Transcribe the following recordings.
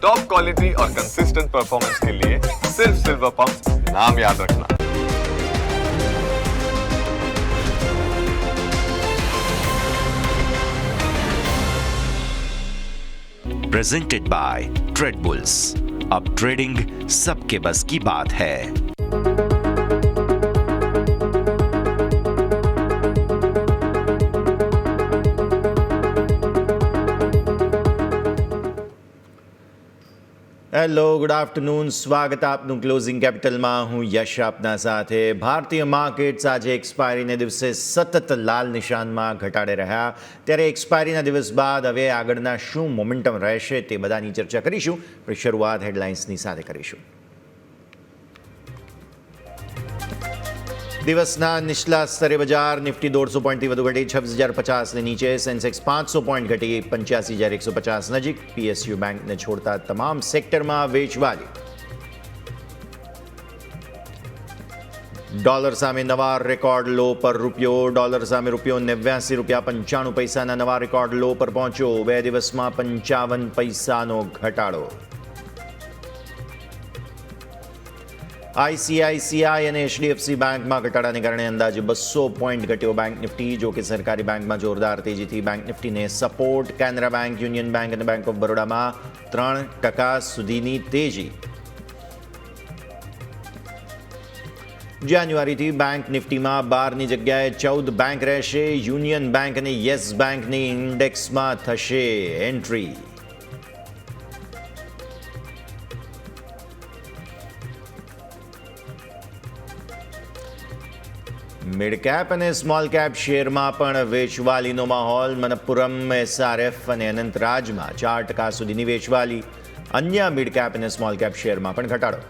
Top quality और consistent performance के लिए सिर्फ सिल्वर पंप नाम याद रखना। Presented by trade bulls. अब ट्रेडिंग सबके बस की बात है। હેલો, ગુડ આફ્ટરનૂન, સ્વાગત આપનું ક્લોઝિંગ કેપિટલમાં. હું યશ આપના સાથે. ભારતીય માર્કેટ્સ આજે એક્સપાયરીને દિવસે સતત લાલ નિશાનમાં ઘટાડે રહ્યા, ત્યારે એક્સપાયરીના દિવસ બાદ હવે આગળના શું મોમેન્ટમ રહેશે તે બધાની ચર્ચા કરીશું. પણ શરૂઆત હેડલાઇન્સની સાથે કરીશું. દિવસના નીચલા સ્તરે બજાર. નિફ્ટી 150 પોઈન્ટથી વધુ ઘટી 26,050ની નીચે. સેન્સેક્સ 500 પોઈન્ટ ઘટી 85,150 નજીક. પીએસયુ બેંકને છોડતા તમામ સેક્ટરમાં વેચવાલી. ડોલર સામે નવા રેકોર્ડ લો પર રૂપિયો. ડોલર સામે રૂપિયો 89 રૂપિયા 95 પૈસાના નવા રેકોર્ડ લો પર પહોંચ્યો. 2 દિવસમાં 55 પૈસાનો ઘટાડો. આઈસીઆઈસીઆઈ અને એચડીએફસી બેંકમાં ઘટાડાને કારણે અંદાજે 200 પોઈન્ટ ઘટ્યો બેંક નિફ્ટી. જો કે સરકારી બેંકમાં જોરદાર તેજીથી બેંક નિફ્ટીને support. Canara bank, union bank અને બેંક ઓફ બરોડામાં 3% સુધીની તેજી. જાન્યુઆરીથી બેંક નિફ્ટીમાં 12ની જગ્યાએ 14 બેંક રહેશે. યુનિયન બેંક અને યસ બેંકની ઇન્ડેક્સમાં થશે એન્ટ્રી. મિડ કેપ અને સ્મોલ કેપ શેરમાં પણ વેચવાલીનો માહોલ. મનપ્પુરમ, એસઆરએફ અને અનંતરાજમાં 4% સુધીની વેચવાલી. અન્ય મિડ કેપ અને સ્મોલ કેપ શેરમાં પણ ઘટાડો.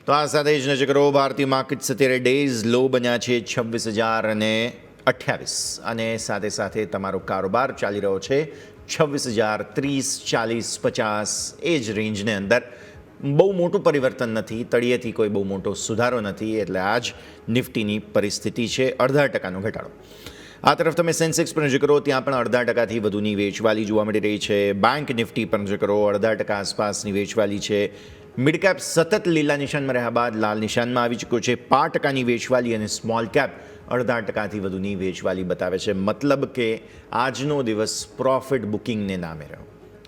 તો આ સાથે જ નજર કરો ભારતીય માર્કેટ 70 ડેઝ લો બન્યા છે 26,028 અને સાથે સાથે તમારો કારોબાર ચાલી રહ્યો છે 26,030, 40, 50 એ જ રેન્જને અંદર. બહુ મોટું પરિવર્તન નથી, તળિયેથી કોઈ બહુ મોટો સુધારો નથી. એટલે આ જ નિફ્ટીની પરિસ્થિતિ છે. 0.5% ઘટાડો. આ તરફ તમે સેન્સેક્સ પર નજર કરો, ત્યાં પણ 0.5%થી વધુની વેચવાલી જોવા મળી રહી છે. બેંક નિફ્ટી પર નજર કરો, 0.5% આસપાસની વેચવાલી છે. મિડકેપ સતત લીલા નિશાનમાં રહ્યા બાદ લાલ નિશાનમાં આવી ચૂક્યો છે. 5%ની વેચવાલી અને સ્મોલ કેપ 0.5%થી વધુની વેચવાલી બતાવે છે. મતલબ કે આજનો દિવસ પ્રોફિટ બુકિંગને નામે રહ્યો.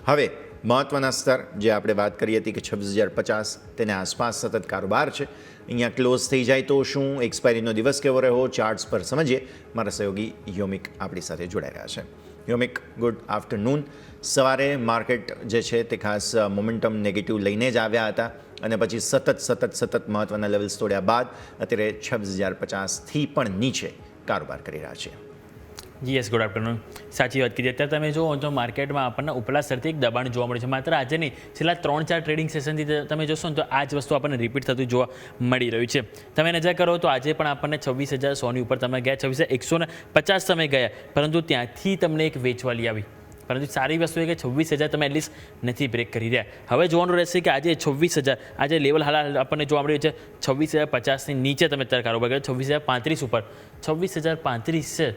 હવે મહત્ત્વના સ્તર જે આપણે વાત કરી હતી કે 26,050 તેને આસપાસ સતત કારોબાર છે. અહીંયા ક્લોઝ થઈ જાય તો શું? એક્સપાયરીનો દિવસ કેવો રહ્યો? ચાર્ટ્સ પર સમજીએ. મારા સહયોગી યોમિક આપણી સાથે જોડાઈ રહ્યા છે. યોમિક, ગુડ આફ્ટરનૂન. સવારે માર્કેટ જે છે તે ખાસ મોમેન્ટમ નેગેટિવ લઈને જ આવ્યા હતા અને પછી સતત મહત્ત્વના લેવલ્સ તોડ્યા બાદ અત્યારે 26,050થી પણ નીચે કારોબાર કરી રહ્યા છે. Yes, good afternoon. સાચી વાત કીધી. અત્યારે તમે જુઓ તો માર્કેટમાં આપણને ઉપલા સ્તરથી એક દબાણ જોવા મળે છે. માત્ર આજે નહીં, છેલ્લા 3-4 ટ્રેડિંગ સેશનથી તમે જોશો ને તો આ જ વસ્તુ આપણને રિપીટ થતું જોવા મળી રહ્યું છે. તમે નજર કરો તો આજે પણ આપણને 26,100ની ઉપર તમે ગયા, 26,150 તમે ગયા, પરંતુ ત્યાંથી તમને એક વેચવાલી આવી. પરંતુ સારી વસ્તુ એ કે 26,000 તમે એટલીસ્ટ નથી બ્રેક કરી રહ્યા. હવે જોવાનું રહેશે કે આજે 26,000 આજે લેવલ હાલ આપણને જોવા મળી રહ્યું છે 26,050ની નીચે તમે અત્યારે કારોબાર કર્યો, 26,035 ઉપર. 26,035 છે.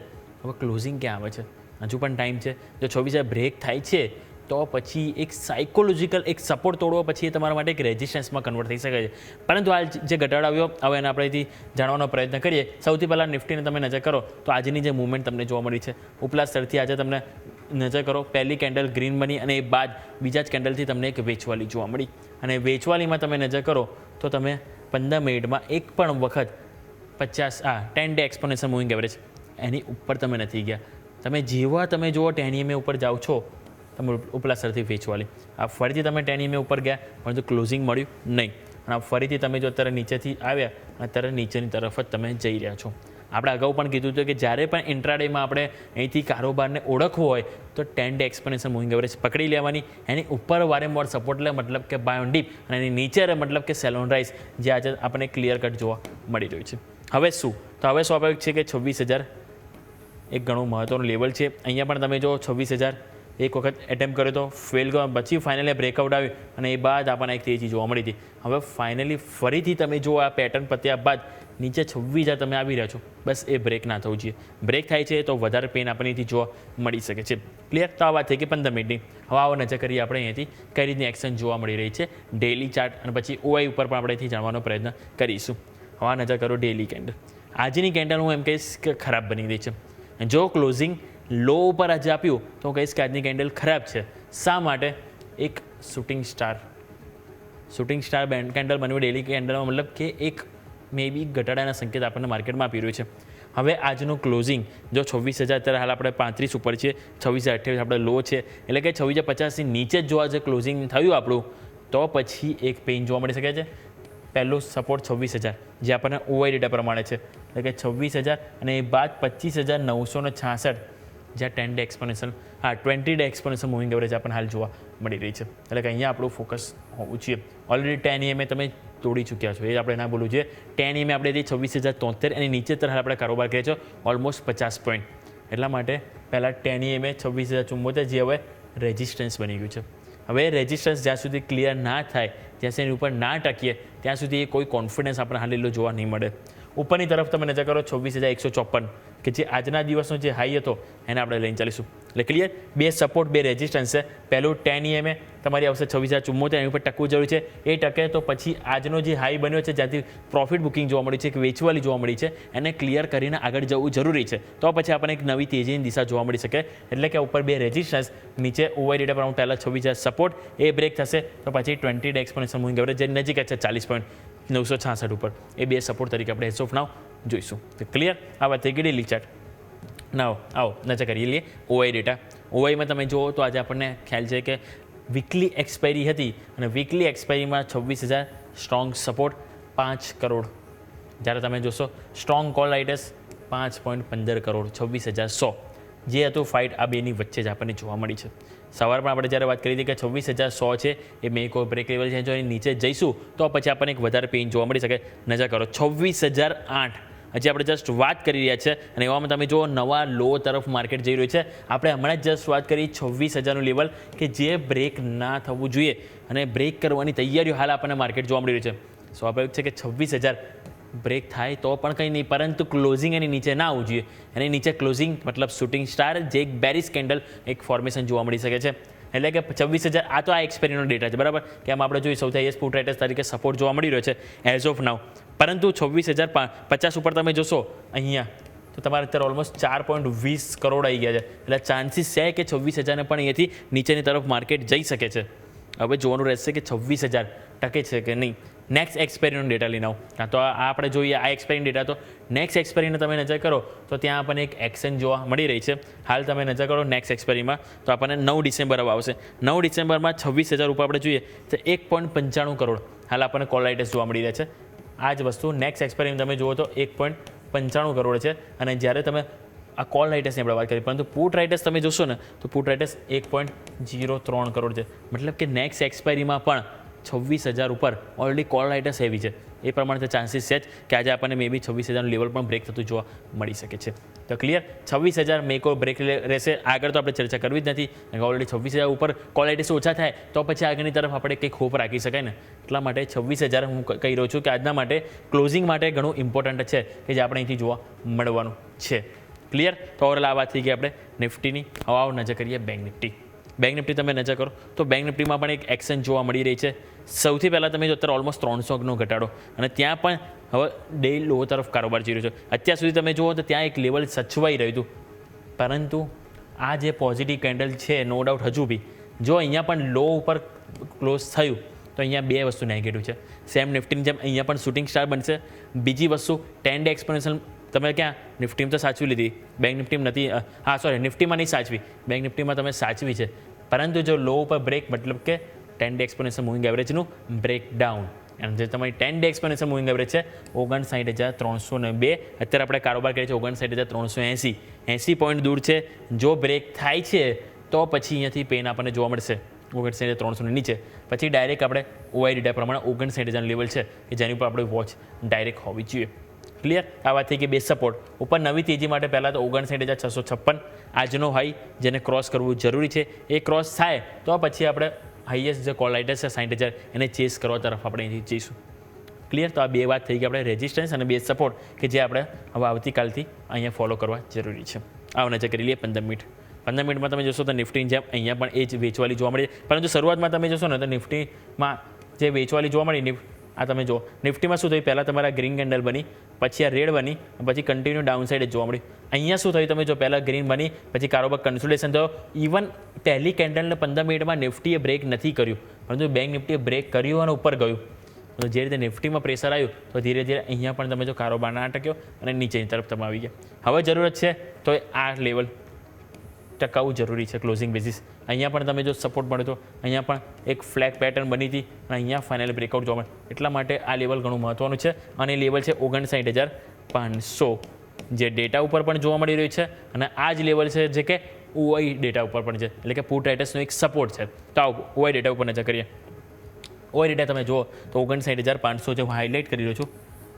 હવે ક્લોઝિંગ ક્યાં આવે છે? હજુ પણ ટાઈમ છે. જો 26,000 બ્રેક થાય છે તો પછી એક સાયકોલોજીકલ એક સપોર્ટ તોડવો પછી એ તમારા માટે એક રેઝિસ્ટન્સમાં કન્વર્ટ થઈ શકે છે. પરંતુ આ જે ઘટાડો આવ્યો હવે એને આપણેથી જાણવાનો પ્રયત્ન કરીએ. સૌથી પહેલાં નિફ્ટીને તમે નજર કરો તો આજની જે મૂવમેન્ટ તમને જોવા મળી છે ઉપલા સ્તરથી આજે તમને નજર કરો, પહેલી કેન્ડલ ગ્રીન બની અને એ બાદ બીજા જ કેન્ડલથી તમને એક વેચવાલી જોવા મળી. અને વેચવાલીમાં તમે નજર કરો તો તમે 15 મિનિટમાં એક પણ વખત 10 ડે એક્સપોનેન્શિયલ મૂવિંગ એવરેજ એની ઉપર તમે નથી ગયા. તમે જેવા તમે જુઓ 10 EMA ઉપર જાઓ છો તમે ઉપલા સ્તરથી વેચવાલી. આ ફરીથી તમે 10 EMA ઉપર ગયા પરંતુ ક્લોઝિંગ મળ્યું નહીં. અને ફરીથી તમે જો અત્યારે નીચેથી આવ્યા અત્યારે નીચેની તરફ જ તમે જઈ રહ્યા છો. આપણે અગાઉ પણ કીધું હતું કે જ્યારે પણ ઇન્ટ્રાડેમાં આપણે અહીંથી કારોબારને ઓળખવો હોય તો 10 ડે એક્સપોનેન્શિયલ મૂવિંગ એવરેજ પકડી લેવાની. એની ઉપર વારંવાર સપોર્ટ લે મતલબ કે બાય ઓન ડીપ અને એની નીચે મતલબ કે સેલ ઓન રાઇઝ, જે આજે આપણને ક્લિયર કટ જોવા મળી રહ્યું છે. હવે શું? તો હવે સ્વાભાવિક છે કે 26,000 એક ઘણું મહત્ત્વનું લેવલ છે. અહીંયા પણ તમે જો 26,000 એક વખત એટેમ્પ કર્યો તો ફેલ ગયો, પછી ફાઇનલી બ્રેકઆઉટ આવ્યું અને એ બાદ આપણને એક તેજી જોવા મળી હતી. હવે ફાઇનલી ફરીથી તમે જો આ પેટર્ન પત્યા બાદ નીચે 26,000 તમે આવી રહ્યા છો, બસ એ બ્રેક ના થવું જોઈએ. બ્રેક થાય છે તો વધારે પેન આપણને અહીંથી જોવા મળી શકે છે. ક્લિયર? તો આ વાત થઈ કે 15 મિનિટની. હવે આવો નજર કરીએ આપણે અહીંયાથી કઈ રીતની એક્શન જોવા મળી રહી છે ડેઇલી ચાર્ટ અને પછી ઓઆઈ ઉપર પણ આપણે અહીંથી જાણવાનો પ્રયત્ન કરીશું. હવે આ નજર કરો ડેઇલી કેન્ડલ. આજની કેન્ડલ હું એમ કહીશ કે ખરાબ બની રહી છે. જો ક્લોઝિંગ લો ઉપર આજે આપ્યું તો હું કહીશ કે આજની કેન્ડલ ખરાબ છે. શા માટે? એક શૂટિંગ સ્ટાર કેન્ડલ બન્યું ડેઇલી કેન્ડલમાં, મતલબ કે એક મે બી ઘટાડાના સંકેત આપણને માર્કેટમાં આપી રહ્યું છે. હવે આજનું ક્લોઝિંગ જો 26,000 અત્યારે હાલ આપણે 35 ઉપર છે, 26,028 આપણે લો છે, એટલે કે 26,050 ની નીચે જ જો આજે ક્લોઝિંગ થયું આપણું તો પછી એક પેઇન જોવા મળી શકે છે. પહેલું સપોર્ટ 26,000 જે આપણને ઓઆઈ ડેટા પ્રમાણે છે, એટલે કે 26,000 અને એ બાદ 25,966 જ્યાં 10 day exponential 20 day exponential moving average આપણને હાલ જોવા મળી રહી છે. એટલે કે અહીંયા આપણું ફોકસ હોવું જોઈએ. ઓલરેડી 10 EMA તમે તોડી ચૂક્યા છો, એ આપણે ના બોલવું જોઈએ. 10 EMA આપણે 26,073 અને નીચે તરફ આપણે કારોબાર કરીએ છીએ ઓલમોસ્ટ 50 પોઈન્ટ. એટલા માટે પહેલાં 10 EMA 26,074 જે હવે રેઝિસ્ટન્સ બની ગયું છે. હવે રેઝિસ્ટન્સ જ્યાં સુધી ક્લિયર ના થાય, જ્યાં સુધી ઉપર ના ટકીએ ત્યાં સુધી એ કોઈ કોન્ફિડન્સ આપણે હાલ એટલો જોવા નહીં મળે. ઉપરની તરફ તમે નજર કરો 26,154 કે જે આજના દિવસનો જે હાઈ હતો એને આપણે લઈને ચાલીશું. એટલે ક્લિયર? બે સપોર્ટ, બે રેઝિસ્ટન્સ છે. પહેલું 10 EMA તમારી આવશે 26,074, એની ઉપર ટકવું જરૂરી છે. એ ટકે તો પછી આજનો જે હાઈ બન્યો છે જ્યાંથી પ્રોફિટ બુકિંગ જોવા મળી છે, કે વેચવાલી જોવા મળી છે, એને ક્લિયર કરીને આગળ જવું જરૂરી છે. તો પછી આપણને એક નવી તેજીની દિશા જોવા મળી શકે. એટલે કે ઉપર બે રેઝિસ્ટન્સ, નીચે ઓવર ડેટા પર પહેલાં 26,000 સપોર્ટ, એ બ્રેક થશે તો પછી 20 ડે એક્સપોનેન્શિયલ મૂવિંગ એવરેજ જે નજીક છે 40.966 ઉપર, એ બે સપોર્ટ તરીકે આપણે એઝ ઓફ નાવ જોઈશું. તો ક્લિયર? આ વાત થઈ ગઈ ડેલી ચાર્ટ. નાવ આવો નજર કરી લઈએ ઓઆઈ ડેટા. ઓઆઈમાં તમે જુઓ તો આજે આપણને ખ્યાલ છે કે વીકલી એક્સપાયરી હતી અને વીકલી એક્સપાયરીમાં 26,000 સ્ટ્રોંગ સપોર્ટ 5 કરોડ. જ્યારે તમે જોશો સ્ટ્રોંગ કોલ રાઇટર્સ 5.15 કરોડ, 26,100 જે હતું ફાઇટ આ બેની વચ્ચે જ આપણને જોવા મળી છે. સવારમાં આપણે જ્યારે વાત કરી હતી કે 26,100 છે એ મેં કોઈ બ્રેક લેવલ છે, જો એની નીચે જઈશું તો પછી આપણને એક વધારે પેઇન જોવા મળી શકે. નજર કરો 26,008 હજી આપણે જસ્ટ વાત કરી રહ્યા છે અને એવામાં તમે જુઓ નવા લો તરફ માર્કેટ જઈ રહ્યું છે. આપણે હમણાં જ જસ્ટ વાત કરી 26,000નું લેવલ કે જે બ્રેક ના થવું જોઈએ અને બ્રેક કરવાની તૈયારીઓ હાલ આપણને માર્કેટ જોવા મળી રહ્યું છે. સ્વાભાવિક છે કે 26,000 બ્રેક થાય તો પણ કંઈ નહીં, પરંતુ ક્લોઝિંગ એની નીચે ના આવવું જોઈએ. એની નીચે ક્લોઝિંગ મતલબ શૂટિંગ સ્ટાર જે એક બેરિસ કેન્ડલ એક ફોર્મેશન જોવા મળી શકે છે. એટલે કે 26,000 આ તો આ એક્સપાયરીનો ડેટા છે, બરાબર? કે આમાં આપણે જોઈએ સૌથી હાઈએસ્ટ પુટ રાઇટર્સ તરીકે સપોર્ટ જોવા મળી રહ્યો છે એઝ ઓફ નાવ. પરંતુ 26,050 ઉપર તમે જોશો અહીંયા તો તમારે અત્યારે ઓલમોસ્ટ 4.20 કરોડ આવી ગયા છે. એટલે ચાન્સીસ છે કે 26,000ને પણ અહીંયાથી નીચેની તરફ માર્કેટ જઈ શકે છે. હવે જોવાનું રહેશે કે 26,000 ટકે છે કે નહીં. નેક્સ્ટ એક્સપાયરીનો ડેટા લઈને આવું તો આ આપણે જોઈએ આ એક્સપાયરી ડેટા. તો નેક્સ્ટ એક્સપાયરીને તમે નજર કરો તો ત્યાં આપણને એક એક્શન જોવા મળી રહી છે. હાલ તમે નજર કરો નેક્સ્ટ એક્સપાયરીમાં તો આપણને 9 ડિસેમ્બર આવશે. 9 ડિસેમ્બરમાં 26,000 ઉપર આપણે જોઈએ તો 1.95 કરોડ હાલ આપણને કોલ રાઇટર્સ જોવા મળી રહ્યા છે. આ જ વસ્તુ નેક્સ્ટ એક્સપાયરીમાં તમે જુઓ તો 1.95 કરોડ છે. અને જ્યારે તમે આ કોલ રાઇટર્સની આપણે વાત કરીએ, પરંતુ પુટ રાઇટર્સ તમે જોશો ને તો પુટ રાઇટર્સ 1.03 કરોડ છે. મતલબ કે નેક્સ્ટ એક્સપાયરીમાં પણ 26,000 ઉપર ઓલરેડી કોલ રાઇટર્સ હેવી છે. એ પ્રમાણે ચાન્સીસ છે જ કે આજે આપણને મે બી 26,000નું લેવલ પણ બ્રેક થતું જોવા મળી શકે છે. તો ક્લિયર? 26,000 મેં કોઈ બ્રેક રહેશે આગળ તો આપણે ચર્ચા કરવી જ નથી. ઓલરેડી 26,000 ઉપર કોલ રાઇટર્સ ઓછા થાય તો પછી આગળની તરફ આપણે કંઈક હોપ રાખી શકાય ને. એટલા માટે 26,000 હું કહી રહ્યો છું કે આજના માટે ક્લોઝિંગ માટે ઘણું ઇમ્પોર્ટન્ટ છે કે જે આપણે અહીંથી જોવા મળવાનું છે. ક્લિયર? તો ઓવરઓલ આ વાત થઈ ગઈ આપણે નિફ્ટીની. હવે આવો નજર કરીએ બેંક નિફ્ટી. બેંક નિફ્ટી તમે નજર કરો તો બેંક નિફ્ટીમાં પણ એક એક્શન જોવા મળી રહી છે. સૌથી પહેલાં તમે જો અત્યારે ઓલમોસ્ટ 300નો ઘટાડો અને ત્યાં પણ હવે ડે લો તરફ કારોબાર જઈ રહ્યો છે. અત્યાર સુધી તમે જુઓ તો ત્યાં એક લેવલ સચવાઈ રહ્યું હતું, પરંતુ આ જે પોઝિટિવ કેન્ડલ છે નો ડાઉટ હજુ બી જો અહીંયા પણ લો ઉપર ક્લોઝ થયું તો અહીંયા બે વસ્તુ નેગેટિવ છે. સેમ નિફ્ટીની જેમ અહીંયા પણ શૂટિંગ સ્ટાર બનશે. બીજી વસ્તુ 10 ડે એક્સપોનેન્શિયલ તમે ક્યાં નિફ્ટીમાં તો સાચવી લીધી, બેંક નિફ્ટીમાં નથી. નિફ્ટીમાં નહીં સાચવી, બેંક નિફ્ટીમાં તમે સાચવી છે. પરંતુ જો લો ઉપર બ્રેક મતલબ કે 10 ડે એક્સપોનેન્શિયલ મૂવિંગ એવરેજનું બ્રેકડાઉન અને જે તમારી 10 ડે એક્સપોનેન્શિયલ મૂવિંગ એવરેજ છે 59,302, અત્યારે આપણે કારોબાર કરીએ છીએ 59,380, 80 પોઈન્ટ દૂર છે. જો બ્રેક થાય છે તો પછી અહીંયાથી પેન આપણને જોવા મળશે 59,300 નીચે. પછી ડાયરેક્ટ આપણે ઓઆઈ ડેટા પ્રમાણે 59,000 લેવલ છે કે જેની ઉપર આપણે વોચ ડાયરેક્ટ હોવી જોઈએ. ક્લિયર? આ વાત થઈ કે બેઝ સપોર્ટ ઉપર નવી તેજી માટે પહેલાં તો 59,656 આજનો હાઈ જેને ક્રોસ કરવું જરૂરી છે. એ ક્રોસ થાય તો પછી આપણે હાઈએસ્ટ જે કોલ રાઇટર છે 60,000 એને ચેસ કરવા તરફ આપણે અહીંથી જઈશું. ક્લિયર? તો આ બે વાત થઈ કે આપણે રેઝિસ્ટન્સ અને બેઝ સપોર્ટ કે જે આપણે હવે આવતીકાલથી અહીંયા ફોલો કરવા જરૂરી છે. આવો નજર કરી લઈએ 15 મિનિટ. 15 મિનિટમાં તમે જોશો તો નિફ્ટીની જેમ અહીંયા પણ એ જ વેચવાલી જોવા મળે છે. પરંતુ શરૂઆતમાં તમે જોશો ને તો નિફ્ટીમાં જે વેચવાલી જોવા મળી આ તમે જો નિફ્ટીમાં શું થયું, પહેલાં તમારા ગ્રીન કેન્ડલ બની, પછી આ રેડ બની, પછી કન્ટિન્યુ ડાઉન સાઇડ જ જોવા મળી. અહીંયા શું થયું તમે જો પહેલાં ગ્રીન બની, પછી કારોબાર કન્સોલિડેશન થયો. ઇવન પહેલી કેન્ડલને 15 મિનિટમાં નિફ્ટીએ બ્રેક નથી કર્યું, પરંતુ બેંક નિફ્ટીએ બ્રેક કર્યું અને ઉપર ગયું. તો જે રીતે નિફ્ટીમાં પ્રેશર આવ્યું તો ધીરે ધીરે અહીંયા પણ તમે જો કારોબાર ના અટક્યો અને નીચેની તરફ તમે આવી ગયા. હવે જરૂરત છે તો આ લેવલ ટકાવવું જરૂરી છે ક્લોઝિંગ બેઝિસ. અહીંયા પણ તમે જો સપોર્ટ મળ્યો તો અહીંયા પણ એક ફ્લેગ પેટર્ન બની હતી અને અહીંયા ફાઇનલ બ્રેકઆઉટ જોવા મળે. એટલા માટે આ લેવલ ઘણું મહત્ત્વનું છે અને એ લેવલ છે 59,500 જે ડેટા ઉપર પણ જોવા મળી રહ્યું છે અને આ જ લેવલ છે જે કે ઓઆઈ ડેટા ઉપર પણ છે, એટલે કે પુટ રાઇટર્સનો એક સપોર્ટ છે. તો આવો ઓઆઈ ડેટા ઉપર નજર કરીએ. ઓઆઈ ડેટા તમે જુઓ તો 59,500 જે હું હાઇલાઇટ કરી રહ્યો છું,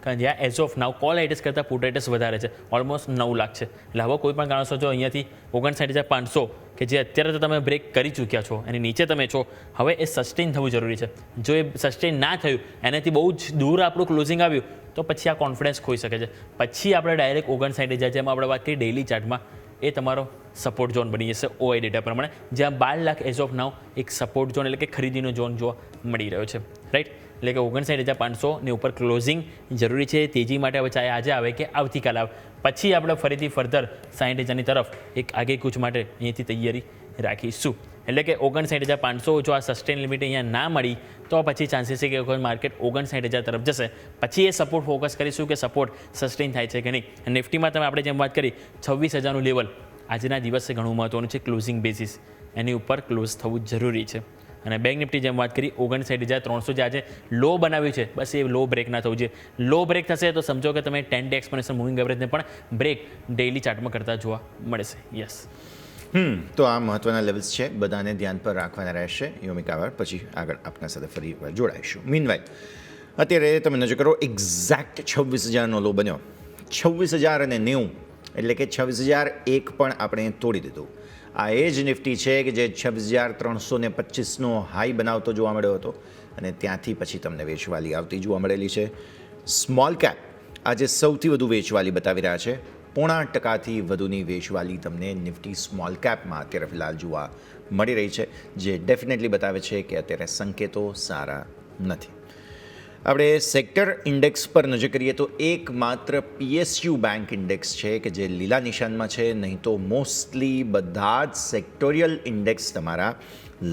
કારણ જ્યાં as of now call writers કરતાં પુટ રાઇટર્સ વધારે છે, ઓલમોસ્ટ 9 લાખ છે. એટલે હવે કોઈ પણ કારણોસર જો અહીંયાથી 59,500 કે જે અત્યારે તો તમે બ્રેક કરી ચૂક્યા છો એની નીચે તમે છો, હવે એ સસ્ટેન થવું જરૂરી છે. જો એ સસ્ટેન ના થયું, એનાથી બહુ જ દૂર આપણું ક્લોઝિંગ આવ્યું તો પછી આ કોન્ફિડન્સ ખોઈ શકે છે. પછી આપણે ડાયરેક્ટ 59,000 જેમ આપણે વાત કરી ડેઇલી ચાર્ટમાં એ તમારો સપોર્ટ ઝોન બની જશે ઓઆઈ ડેટા પ્રમાણે, જ્યાં 12 લાખ એઝ ઓફ નાવ એક સપોર્ટ ઝોન એટલે કે ખરીદીનો ઝોન જોવા મળી રહ્યો છે. રાઈટ? એટલે કે 59,500 ની ઉપર ક્લોઝિંગ જરૂરી છે તેજી માટે. હવે ચાહે આજે આવે કે આવતીકાલે આવે, પછી આપણે ફરીથી ફર્ધર 60,000ની તરફ એક આગેકૂચ માટે અહીંથી તૈયારી રાખીશું. એટલે કે 59,500 જો આ સસ્ટેન લિમિટ અહીંયા ના મળી તો પછી ચાન્સીસ છે કે માર્કેટ 59,000 તરફ જશે. પછી એ સપોર્ટ ફોકસ કરીશું કે સપોર્ટ સસ્ટેન થાય છે કે નહીં. નિફ્ટીમાં તમે આપણે જેમ વાત કરી 26,000નું લેવલ આજના દિવસે ઘણું મહત્ત્વનું છે ક્લોઝિંગ બેઝિસ, એની ઉપર ક્લોઝ થવું જરૂરી છે. અને બેંક નિફ્ટી જેમ વાત કરી 59,300 જે આજે લો બનાવ્યું છે, બસ એ લો બ્રેક ના થવું જોઈએ. લો બ્રેક થશે તો સમજો કે તમે 10 ડે એક્સપોનેન્શિયલ મૂવિંગ એવરેજને પણ બ્રેક ડેઇલી ચાર્ટમાં કરતા જોવા મળશે. યસ. તો આ મહત્ત્વના લેવલ્સ છે, બધાને ધ્યાન પર રાખવાના રહેશે. યોમિક આભાર. પછી આગળ આપના સાથે ફરી વાર જોડાઈશું. મીનવાઇલ અત્યારે તમે નજર કરો એક્ઝેક્ટ 26,000નો લો બન્યો, 26,090 એટલે કે 26,001 પણ આપણે તોડી દીધું. આ એ જ નિફ્ટી છે કે જે 26,325નો હાઈ બનાવતો જોવા મળ્યો હતો અને ત્યાંથી પછી તમને વેચવાલી આવતી જોવા મળેલી છે. સ્મોલ કેપ આજે સૌથી વધુ વેચવાલી બતાવી રહ્યા છે. 0.5% વધુની વેચવાલી તમને નિફ્ટી સ્મોલ કેપમાં અત્યારે ફિલહાલ જોવા મળી રહી છે, જે ડેફિનેટલી બતાવે છે કે અત્યારે સંકેતો સારા નથી. આપણે સેક્ટર ઇન્ડેક્સ પર નજર કરીએ તો એકમાત્ર PSU બેંક ઇન્ડેક્સ છે કે જે લીલા નિશાનમાં છે, નહીં તો મોસ્ટલી બધા જ સેક્ટોરિયલ ઇન્ડેક્સ તમારા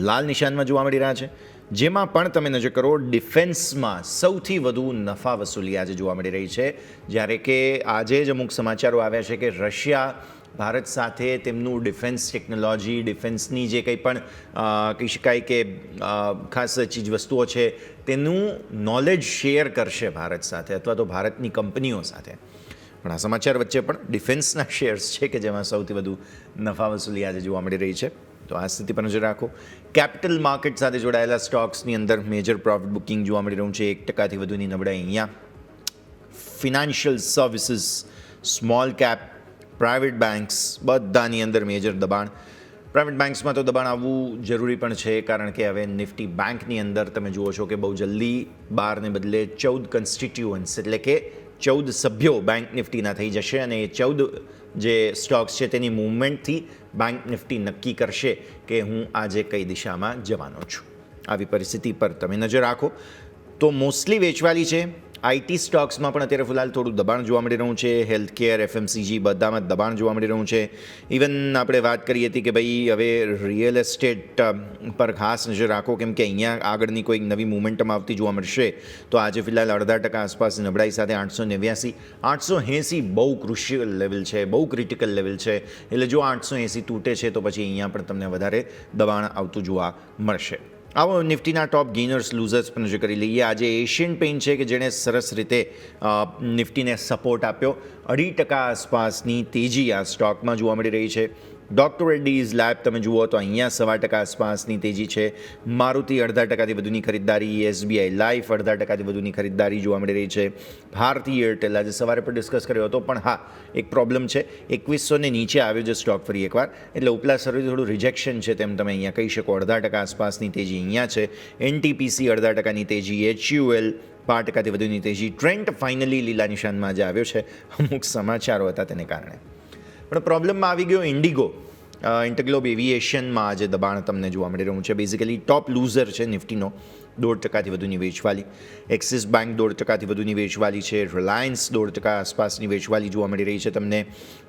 લાલ નિશાનમાં જોવા મળી રહ્યા છે. જેમાં પણ તમે નજર કરો ડિફેન્સમાં સૌથી વધુ નફા વસૂલી આજે જોવા મળી રહી છે, જ્યારે કે આજે જ અમુક સમાચારો આવ્યા છે કે રશિયા ભારત સાથે તેમનું ડિફેન્સ ટેકનોલોજી, ડિફેન્સની જે કંઈ પણ કહી શકાય કે ખાસ ચીજ વસ્તુઓ છે તેનું નોલેજ શેર કરશે ભારત સાથે અથવા તો ભારતની કંપનીઓ સાથે. પણ આ સમાચાર વચ્ચે પણ ડિફેન્સના શેર્સ છે કે જેમાં સૌથી વધુ નફા વસૂલી આજે જોવા મળી રહી છે. તો આ સ્થિતિ પર નજર રાખો. કેપિટલ માર્કેટ સાથે જોડાયેલા સ્ટોક્સની અંદર મેજર પ્રોફિટ બુકિંગ જોવા મળી રહ્યું છે. 1%થી વધુની નબળાઈ અહીંયા. Financial services, small cap, private banks બધાની અંદર મેજર દબાણ. પ્રાઇવેટ બેન્ક્સમાં તો દબાણ આવવું જરૂરી પણ છે, કારણ કે હવે નિફ્ટી બેંકની અંદર તમે જુઓ છો કે બહુ જલ્દી 12ને બદલે 14 કન્સ્ટિટ્યુઅન્ટ્સ એટલે કે 14 સભ્યો બેંક નિફ્ટીના થઈ જશે અને એ 14 જે સ્ટોક્સ છે તેની મૂવમેન્ટથી બેંક નિફ્ટી નક્કી કરશે કે હું આજે કઈ દિશામાં જવાનો છું. આવી પરિસ્થિતિ પર તમે નજર રાખો તો મોસ્ટલી વેચવાલી છે. આઈટી સ્ટોક્સમાં પણ અત્યારે ફિલહાલ થોડું દબાણ જોવા મળી રહ્યું છે. હેલ્થકેર, FMCG બધામાં દબાણ જોવા મળી રહ્યું છે. ઇવન આપણે વાત કરી હતી કે ભાઈ હવે રિયલ એસ્ટેટ પર ખાસ નજર રાખો, કેમ કે અહીંયા આગળની કોઈક નવી મોમેન્ટમ આવતી જોવા મળશે. તો આજે ફિલહાલ 0.5% આસપાસ નબળાઈ સાથે 889, 880 બહુ ક્રુશિયલ લેવલ છે, બહુ ક્રિટિકલ લેવલ છે. એટલે જો 880 તૂટે છે તો પછી અહીંયા પણ તમને વધારે દબાણ આવતું જોવા મળશે. આવો નિફ્ટીના ટોપ ગેઇનર્સ લૂઝર્સ પર નજર કરી લઈએ. આજે એશિયન પેઇન્ટ છે કે જેણે સરસ રીતે નિફ્ટીને સપોર્ટ આપ્યો. 2.5% આસપાસની તેજી આ સ્ટોકમાં જોવા મળી રહી છે. ડૉક્ટર રેડ્ડીઝ લેબ તમે જુઓ તો અહીંયા 1.25% આસપાસની તેજી છે. મારુતિ 0.5% વધુની ખરીદદારી, એસબીઆઈ લાઈફ 0.5% વધુની ખરીદદારી જોવા મળી રહી છે. ભારતી એરટેલ આજે સવારે પણ ડિસ્કસ કર્યો હતો, પણ હા એક પ્રોબ્લેમ છે, 2100 ને નીચે આવ્યો છે સ્ટોક ફરી એકવાર, એટલે ઉપલા સ્તરેથી થોડું રિજેક્શન છે તેમ તમે અહીંયા કહી શકો. 0.5% આસપાસની તેજી અહીંયા છે. એનટીપીસી 0.5%ની તેજી, HUL 5% વધુની તેજી. ટ્રેન્ટ ફાઇનલી લીલા નિશાનમાં આજે આવ્યો છે, અમુક સમાચારો હતા તેને કારણે. પણ પ્રોબ્લેમમાં આવી ગયો ઇન્ડિગો. ઇન્ટરગ્લોબ એવિએશનમાં આજે દબાણ તમને જોવા મળી રહ્યું છે. બેઝિકલી ટોપ લૂઝર છે નિફ્ટીનો, 1.5% વધુની વેચવાલી. એક્સિસ બેંક 1.5% વધુની વેચવાલી છે. રિલાયન્સ 1.5% આસપાસની વેચવાલી જોવા મળી રહી છે તમને.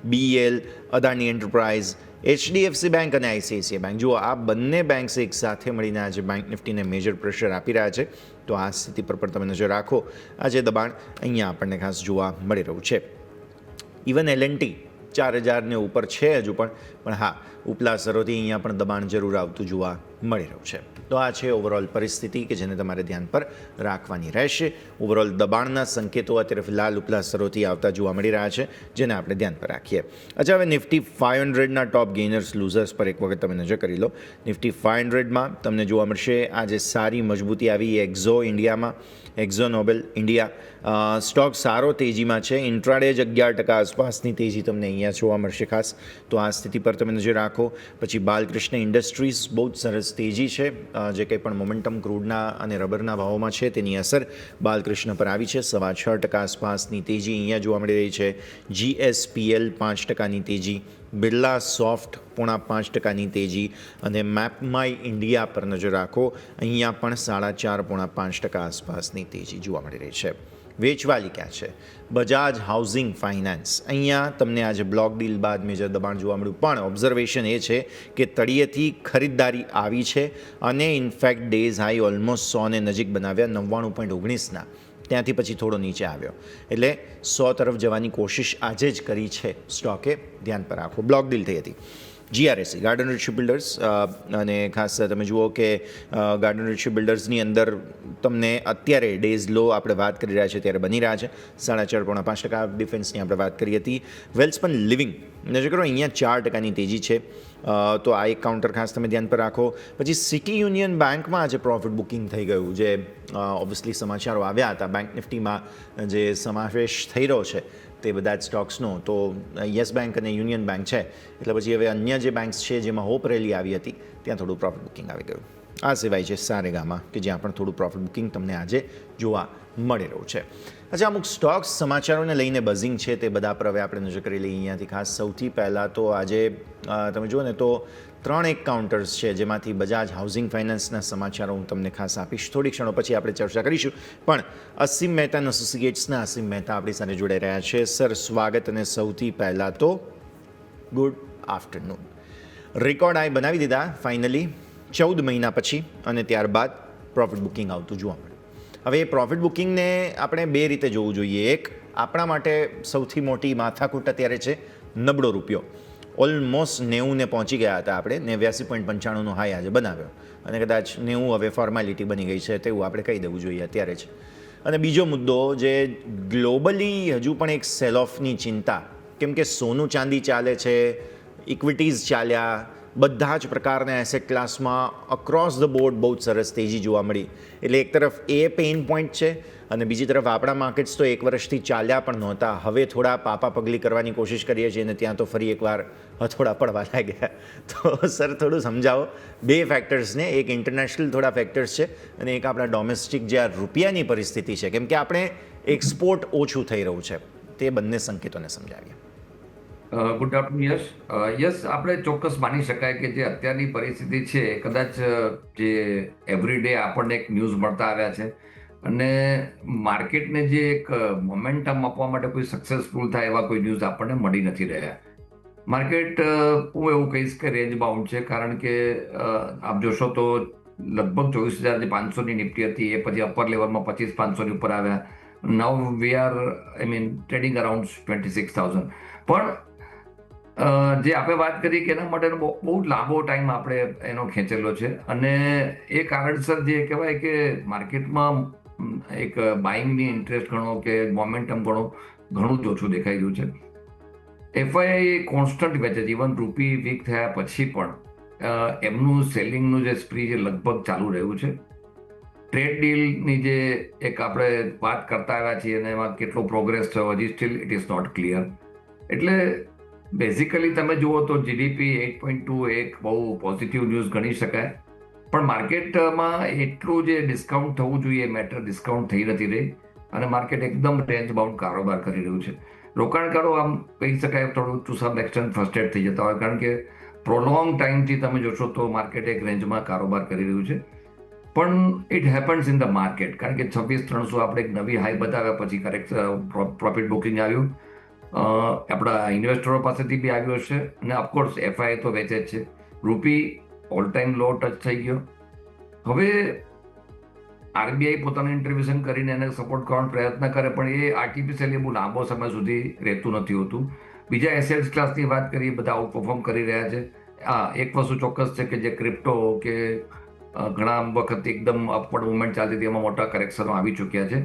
BEL, Adani enterprise, HDFC bank અને ICICI બેંક, જુઓ આ બંને બેંક્સ એક સાથે મળીને આજે બેંક નિફ્ટીને મેજર પ્રેશર આપી રહ્યા છે. તો આ સ્થિતિ પર પણ તમે નજર રાખો. આજે દબાણ અહીંયા આપણને ખાસ જોવા મળી રહ્યું છે. ઇવન L&T 4000 ને ઉપર છે હજુ પણ હા ઉપલા સ્તરોથી અહીંયા પણ દબાણ જરૂર આવતું જોવા મળી રહ્યું છે. તો આ છે ઓવરઓલ પરિસ્થિતિ કે જેને તમારે ધ્યાન પર રાખવાની રહેશે. ઓવરઓલ દબાણના સંકેતો અત્યારે ફિલહાલ ઉપલા સ્તરોથી આવતા જોવા મળી રહ્યા છે, જેને આપણે ધ્યાન પર રાખીએ. અચ્છા, હવે નિફ્ટી 500ના ટોપ ગેઇનર્સ લૂઝર્સ પર એક વખત તમે નજર કરી લો. નિફ્ટી 500માં તમને જોવા મળશે આજે સારી મજબૂતી આવી એક્ઝો ઇન્ડિયામાં, એક્ઝો નોબેલ ઇન્ડિયા સ્ટોક સારો તેજીમાં છે. ઇન્ટ્રાડે જ 11% આસપાસની તેજી તમને અહીંયા જોવા મળશે ખાસ. તો આ સ્થિતિ પર તમે નજર રાખો. પછી બાલકૃષ્ણ ઇન્ડસ્ટ્રીઝ બહુ જ સરસ તેજી છે. જે કંઈ પણ મોમેન્ટમ ક્રૂડના અને રબરના ભાવોમાં છે તેની અસર બાલકૃષ્ણ પર આવી છે. 6.25% આસપાસની તેજી અહીંયા જોવા મળી રહી છે. GSPL 5%ની તેજી, બિરલા સોફ્ટ 4.5%ની તેજી અને મેપમાય ઇન્ડિયા પર નજર રાખો. અહીંયા પણ 4.5% આસપાસની તેજી જોવા મળી રહી છે. વેચવાલી ક્યાં છે? બજાજ હાઉસિંગ ફાઇનાન્સ, અહીંયા તમને આજે બ્લોક ડીલ બાદ મેજર દબાણ જોવા મળ્યું, પણ ઓબ્ઝર્વેશન એ છે કે તળિયેથી ખરીદદારી આવી છે અને ઇનફેક્ટ ડેઝ હાઈ ઓલમોસ્ટ 100 ને નજીક બનાવ્યા, 99.19ના. ત્યાંથી પછી થોડો નીચે આવ્યો, એટલે 100 તરફ જવાની કોશિશ આજે જ કરી છે સ્ટોકે, ધ્યાન પર રાખો. બ્લોક ડીલ થઈ હતી. GRSE ગાર્ડન રિચ બિલ્ડર્સ, અને ખાસ તમે જુઓ કે ગાર્ડન રિચ બિલ્ડર્સની અંદર તમને અત્યારે ડેઝ લો આપણે વાત કરી રહ્યા છીએ ત્યારે બની રહ્યા છે. 4.5% ડિફેન્સની આપણે વાત કરી હતી. વેલ્સપન લિવિંગ નજર કરો, અહીંયા 4%ની તેજી છે. તો આ એક કાઉન્ટર ખાસ તમે ધ્યાન પર રાખો. પછી સિટી યુનિયન બેંકમાં આજે પ્રોફિટ બુકિંગ થઈ ગયું, જે ઓબ્વિયસલી સમાચારો આવ્યા હતા બેંક નિફ્ટીમાં જે સમાવેશ થઈ રહ્યો છે તે બધા જ સ્ટોક્સનો. તો યસ બેંક અને યુનિયન બેંક છે, એટલે પછી હવે અન્ય જે બેંક્સ છે જેમાં હોપ રેલી આવી હતી ત્યાં થોડું પ્રોફિટ બુકિંગ આવી ગયું. આ સિવાય છે સારેગામાં કે જ્યાં પણ થોડું પ્રોફિટ બુકિંગ તમને આજે જોવા મળી રહ્યું છે. અચ્છા, અમુક સ્ટોક્સ સમાચારોને લઈને બઝિંગ છે તે બધા પર હવે આપણે નજર કરી લઈએ અહીંયાથી. ખાસ સૌથી પહેલાં તો આજે તમે જુઓ ને તો 3 કાઉન્ટર્સ છે, જેમાંથી બજાજ હાઉસિંગ ફાઇનાન્સના સમાચારો હું તમને ખાસ આપીશ. થોડી ક્ષણો પછી આપણે ચર્ચા કરીશું. પણ અસીમ મહેતા એસોસિએટ્સના અસીમ મહેતા આપણી સાથે જોડાઈ રહ્યા છે. સર, સ્વાગત. અને સૌથી પહેલાં તો ગુડ આફ્ટરનૂન. રેકોર્ડ હાઈ બનાવી દીધા ફાઇનલી 14 મહિના પછી, અને ત્યારબાદ પ્રોફિટ બુકિંગ આવતું જોવા મળ્યું. હવે એ પ્રોફિટ બુકિંગને આપણે બે રીતે જોવું જોઈએ. એક, આપણા માટે સૌથી મોટી માથાકૂટ અત્યારે છે નબળો રૂપિયો. ઓલમોસ્ટ 90 ને પહોંચી ગયા હતા આપણે, 89.95નો હાઈ આજે બનાવ્યો, અને કદાચ 90 હવે ફોર્માલિટી બની ગઈ છે તેવું આપણે કહી દેવું જોઈએ અત્યારે જ. અને બીજો મુદ્દો, જે ગ્લોબલી હજુ પણ એક સેલ ઓફની ચિંતા, કેમ કે સોનું ચાંદી ચાલે છે, ઇક્વિટીઝ ચાલ્યા, બધા જ પ્રકારના એસેટ ક્લાસમાં અક્રોસ ધ બોર્ડ બહુ જ સરસ તેજી જોવા મળી. એટલે એક તરફ એ પેઇન પોઈન્ટ છે, અને બીજી તરફ આપણા માર્કેટ્સ તો એક વર્ષથી ચાલ્યા પણ નહોતા. હવે થોડા પાપા પગલી કરવાની કોશિશ કરીએ છીએ, અને ત્યાં તો ફરી એકવાર હથોડા પડવા લાગ્યા. તો સર, થોડું સમજાવો બે ફેક્ટર્સને. એક ઇન્ટરનેશનલ થોડા ફેક્ટર્સ છે, અને એક આપણા ડોમેસ્ટિક જે આ રૂપિયાની પરિસ્થિતિ છે, કેમ કે આપણે એક્સપોર્ટ ઓછું થઈ રહ્યું છે, તે બંને સંકેતોને સમજાવીએ. Good afternoon. યસ, આપણે ચોક્કસ માની શકાય કે જે અત્યારની પરિસ્થિતિ છે, કદાચ જે એવરીડે આપણને એક ન્યૂઝ મળતા આવ્યા છે, અને માર્કેટને જે એક મોમેન્ટમ આપવા માટે કોઈ સક્સેસફુલ થાય એવા કોઈ ન્યૂઝ આપણને મળી નથી રહ્યા. માર્કેટ હું એવું કહીશ કે રેન્જ બાઉન્ડ છે, કારણ કે આપ જોશો તો લગભગ 24,500ની નિફ્ટી હતી, એ પછી અપર લેવલમાં 25,500ની ઉપર આવ્યા. નાઉ વી આર ટ્રેડિંગ અરાઉન્ડ 26,000. પણ જે આપણે વાત કરી કે એના માટે બહુ લાંબો ટાઈમ આપણે એનો ખેંચેલો છે, અને એ કારણસર જે કહેવાય કે માર્કેટમાં એક બાઇંગની ઇન્ટરેસ્ટ ઘણો કે મોમેન્ટમ ઘણું જ ઓછું દેખાઈ રહ્યું છે. એફઆઈ કોન્સ્ટન્ટ વેચે છે. ઇવન રૂપી વીક થયા પછી પણ એમનું સેલિંગનું જે સ્પ્રી જે લગભગ ચાલુ રહ્યું છે. ટ્રેડ ડીલની જે એક આપણે વાત કરતા આવ્યા છીએ અને એમાં કેટલો પ્રોગ્રેસ થયો હજી still it is not clear. એટલે બેઝિકલી તમે જુઓ તો જીડીપી 8.2 એક બહુ પોઝિટિવ ન્યૂઝ ગણી શકાય, પણ માર્કેટમાં એટલું જે ડિસ્કાઉન્ટ થવું જોઈએ મેટર ડિસ્કાઉન્ટ થઈ નથી રહી અને માર્કેટ એકદમ રેન્જ બાઉન્ડ કારોબાર કરી રહ્યું છે. રોકાણકારો આમ કહી શકાય થોડું ટુ સમ એક્સટેન્ટ ફ્રસ્ટ્રેટ થઈ જતા હોય, કારણ કે પ્રોલોંગ ટાઈમથી તમે જોશો તો માર્કેટ એક રેન્જમાં કારોબાર કરી રહ્યું છે. પણ it happens in the market, કારણ કે 26,300 આપણે એક નવી હાઈ બતાવ્યા પછી કરેક્ટ પ્રોફિટ બુકિંગ આવ્યું, આપણા ઇન્વેસ્ટરો પાસેથી બી આવ્યો છે અને ઓફકોર્સ એફઆઈ તો વેચે જ છે. રૂપી ઓલ ટાઈમ લો ટચ થઈ ગયો. હવે આરબીઆઈ પોતાનું ઇન્ટરવ્યુશન કરીને એને સપોર્ટ કરવાનો પ્રયત્ન કરે, પણ એ આર્ટિફિશિયલી બહુ લાંબો સમય સુધી રહેતું નથી હોતું. બીજા એસેટ્સ ક્લાસની વાત કરીએ, બધા આઉટ પરફોર્મ કરી રહ્યા છે. એક વસ્તુ ચોક્કસ છે કે જે ક્રિપ્ટો કે ઘણા વખત એકદમ અપવર્ડ મુવમેન્ટ ચાલતી હતી એમાં મોટા કરેક્શનો આવી ચૂક્યા છે.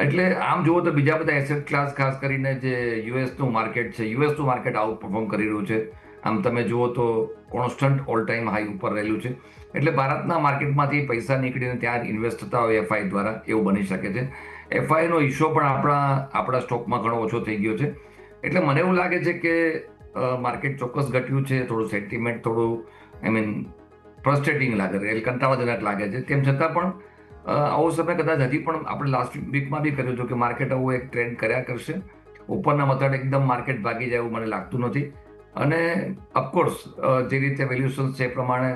એટલે આમ જુઓ તો બીજા બધા એસેટ ક્લાસ ખાસ કરીને જે યુએસનું માર્કેટ છે, યુએસનું માર્કેટ આઉટ પરફોર્મ કરી રહ્યું છે. આમ તમે જુઓ તો કોન્સ્ટન્ટ ઓલ ટાઈમ હાઈ ઉપર રહેલું છે. એટલે ભારતના માર્કેટમાંથી પૈસા નીકળીને ત્યાં ઇન્વેસ્ટ થતા હોય એફઆઈ દ્વારા એવું બની શકે છે. એફઆઈનો ઇશ્યુ પણ આપણા સ્ટોકમાં ઘણો ઓછો થઈ ગયો છે. એટલે મને એવું લાગે છે કે માર્કેટ ચોક્કસ ઘટ્યું છે, થોડું સેન્ટિમેન્ટ થોડું ફ્રસ્ટ્રેટિંગ લાગે છે, કંટાળાજનક લાગે છે. તેમ છતાં પણ આવો સમય કદાચ હજી પણ આપણે લાસ્ટ વીકમાં બી કર્યું હતું કે માર્કેટ આવું એક ટ્રેન્ડ કર્યા કરશે. ઉપરના મથાળે એકદમ માર્કેટ ભાગી જાય એવું મને લાગતું નથી. અને ઓફકોર્સ જે રીતે વેલ્યુશન છે એ પ્રમાણે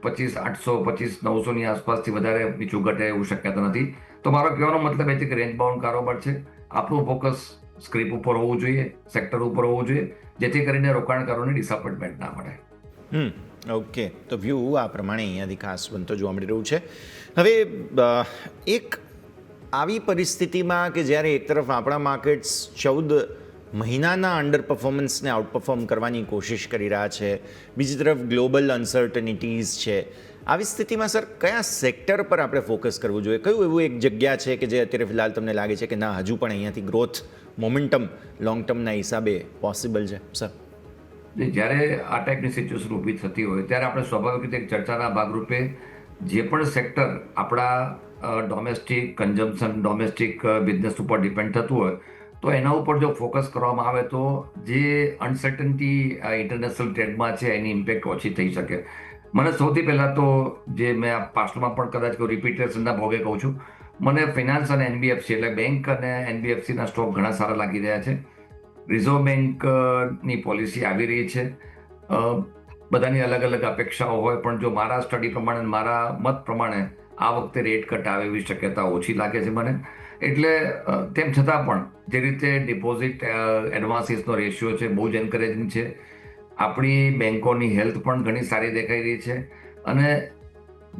25,800 25,900 આસપાસથી વધારે નીચું ઘટે એવું શક્યતા નથી. તો મારો કહેવાનો મતલબ એ છે કે રેન્જ બાઉન્ડ કારોબાર છે. આપણું ફોકસ સ્ક્રીપ ઉપર હોવું જોઈએ, સેક્ટર ઉપર હોવું જોઈએ, જેથી કરીને રોકાણકારોને ડિસઅપોઇન્ટમેન્ટ ના મળે. ઓકે, તો વ્યૂ આ પ્રમાણે અહીંયાથી ખાસ બનતો જોવા મળી રહ્યું છે. હવે એક આવી પરિસ્થિતિમાં કે જ્યારે એક તરફ આપણા માર્કેટ્સ 14 મહિનાના અંડર પરફોર્મન્સને આઉટ પરફોર્મ કરવાની કોશિશ કરી રહ્યા છે, બીજી તરફ ગ્લોબલ અનસર્ટનિટીઝ છે, આવી સ્થિતિમાં સર કયા સેક્ટર પર આપણે ફોકસ કરવું જોઈએ? કયું એવું એક જગ્યા છે કે જે અત્યારે ફિલહાલ તમને લાગે છે કે ના હજુ પણ અહીંયાથી ગ્રોથ મોમેન્ટમ લોંગ ટર્મના હિસાબે પોસિબલ છે સર? જ્યારે આ ટાઈપની સિચ્યુએશન ઊભી થતી હોય ત્યારે આપણે સ્વાભાવિક રીતે ચર્ચાના ભાગરૂપે જે પણ સેક્ટર આપણા ડોમેસ્ટિક કન્ઝમ્પશન, ડોમેસ્ટિક બિઝનેસ ઉપર ડિપેન્ડ થતું હોય તો એના ઉપર જો ફોકસ કરવામાં આવે તો જે અનસર્ટનિટી ઇન્ટરનેશનલ ટ્રેડમાં છે એની ઇમ્પેક્ટ ઓછી થઈ શકે. મને સૌથી પહેલાં તો જે મેં પાસ્ટમાં પણ કદાચ રિપીટેશનના ભોગે કહું છું, મને ફિનાન્સ અને એનબીએફસી એટલે બેંક અને એનબીએફસીના સ્ટોક ઘણા સારા લાગી રહ્યા છે. રિઝર્વ બેંકની પોલિસી આવી રહી છે. બધાની અલગ અલગ અપેક્ષાઓ હોય, પણ જો મારા સ્ટડી પ્રમાણે, મારા મત પ્રમાણે આ વખતે રેટ કટ આવે એવી શક્યતા ઓછી લાગે છે મને. એટલે તેમ છતાં પણ જે રીતે ડિપોઝિટ એડવાન્સીસનો રેશિયો છે બહુ જ એન્કરેજિંગ છે. આપણી બેંકોની હેલ્થ પણ ઘણી સારી દેખાઈ રહી છે અને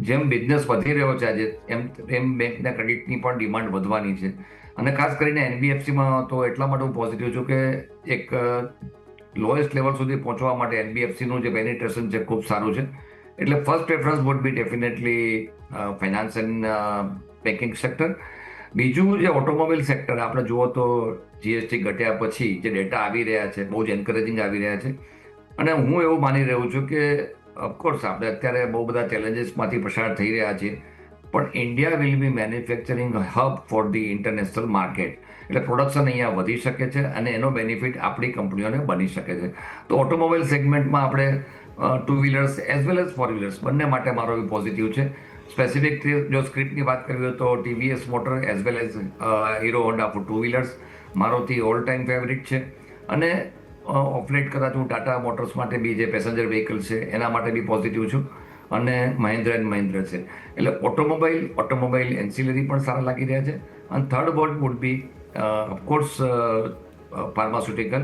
જેમ બિઝનેસ વધી રહ્યો છે આજે એમ બેંકના ક્રેડિટની પણ ડિમાન્ડ વધવાની છે. અને ખાસ કરીને એનબીએફસીમાં તો એટલા માટે હું પોઝિટિવ છું કે એક લોએસ્ટ લેવલ સુધી પહોંચવા માટે એનબીએફસીનું જે પેનિટ્રેશન છે ખૂબ સારું છે. એટલે first preference would be definitely finance and banking sector. બીજું જે ઓટોમોબાઈલ સેક્ટર, આપણે જુઓ તો જીએસટી ઘટ્યા પછી જે ડેટા આવી રહ્યા છે બહુ જ એન્કરેજિંગ આવી રહ્યા છે. અને હું એવું માની રહ્યો છું કે ઓફકોર્સ આપણે અત્યારે બહુ બધા ચેલેન્જીસમાંથી પસાર થઈ રહ્યા છીએ, પણ India will be manufacturing hub for the international market. એટલે પ્રોડક્શન અહીંયા વધી શકે છે અને એનો બેનિફિટ આપણી કંપનીઓને બની શકે છે. તો ઓટોમોબાઈલ સેગમેન્ટમાં આપણે two wheelers as well as four wheelers બંને માટે મારો બી પોઝિટિવ છે. સ્પેસિફિક જો સ્ક્રિપ્ટની વાત કરવી હોય તો TVS motor as well as Hero Honda for two wheelers મારોથી ઓલ ટાઈમ ફેવરિટ છે. અને ઓફલેટ કદાચ હું ટાટા મોટર્સ માટે બી જે પેસેન્જર વ્હીકલ છે એના માટે બી પોઝિટિવ છું. અને મહિન્દ્રા એન્ડ મહિન્દ્રા છે. એટલે ઓટોમોબાઈલ એન્સિલરી પણ સારા લાગી રહ્યા છે. અને third word would be of course pharmaceutical.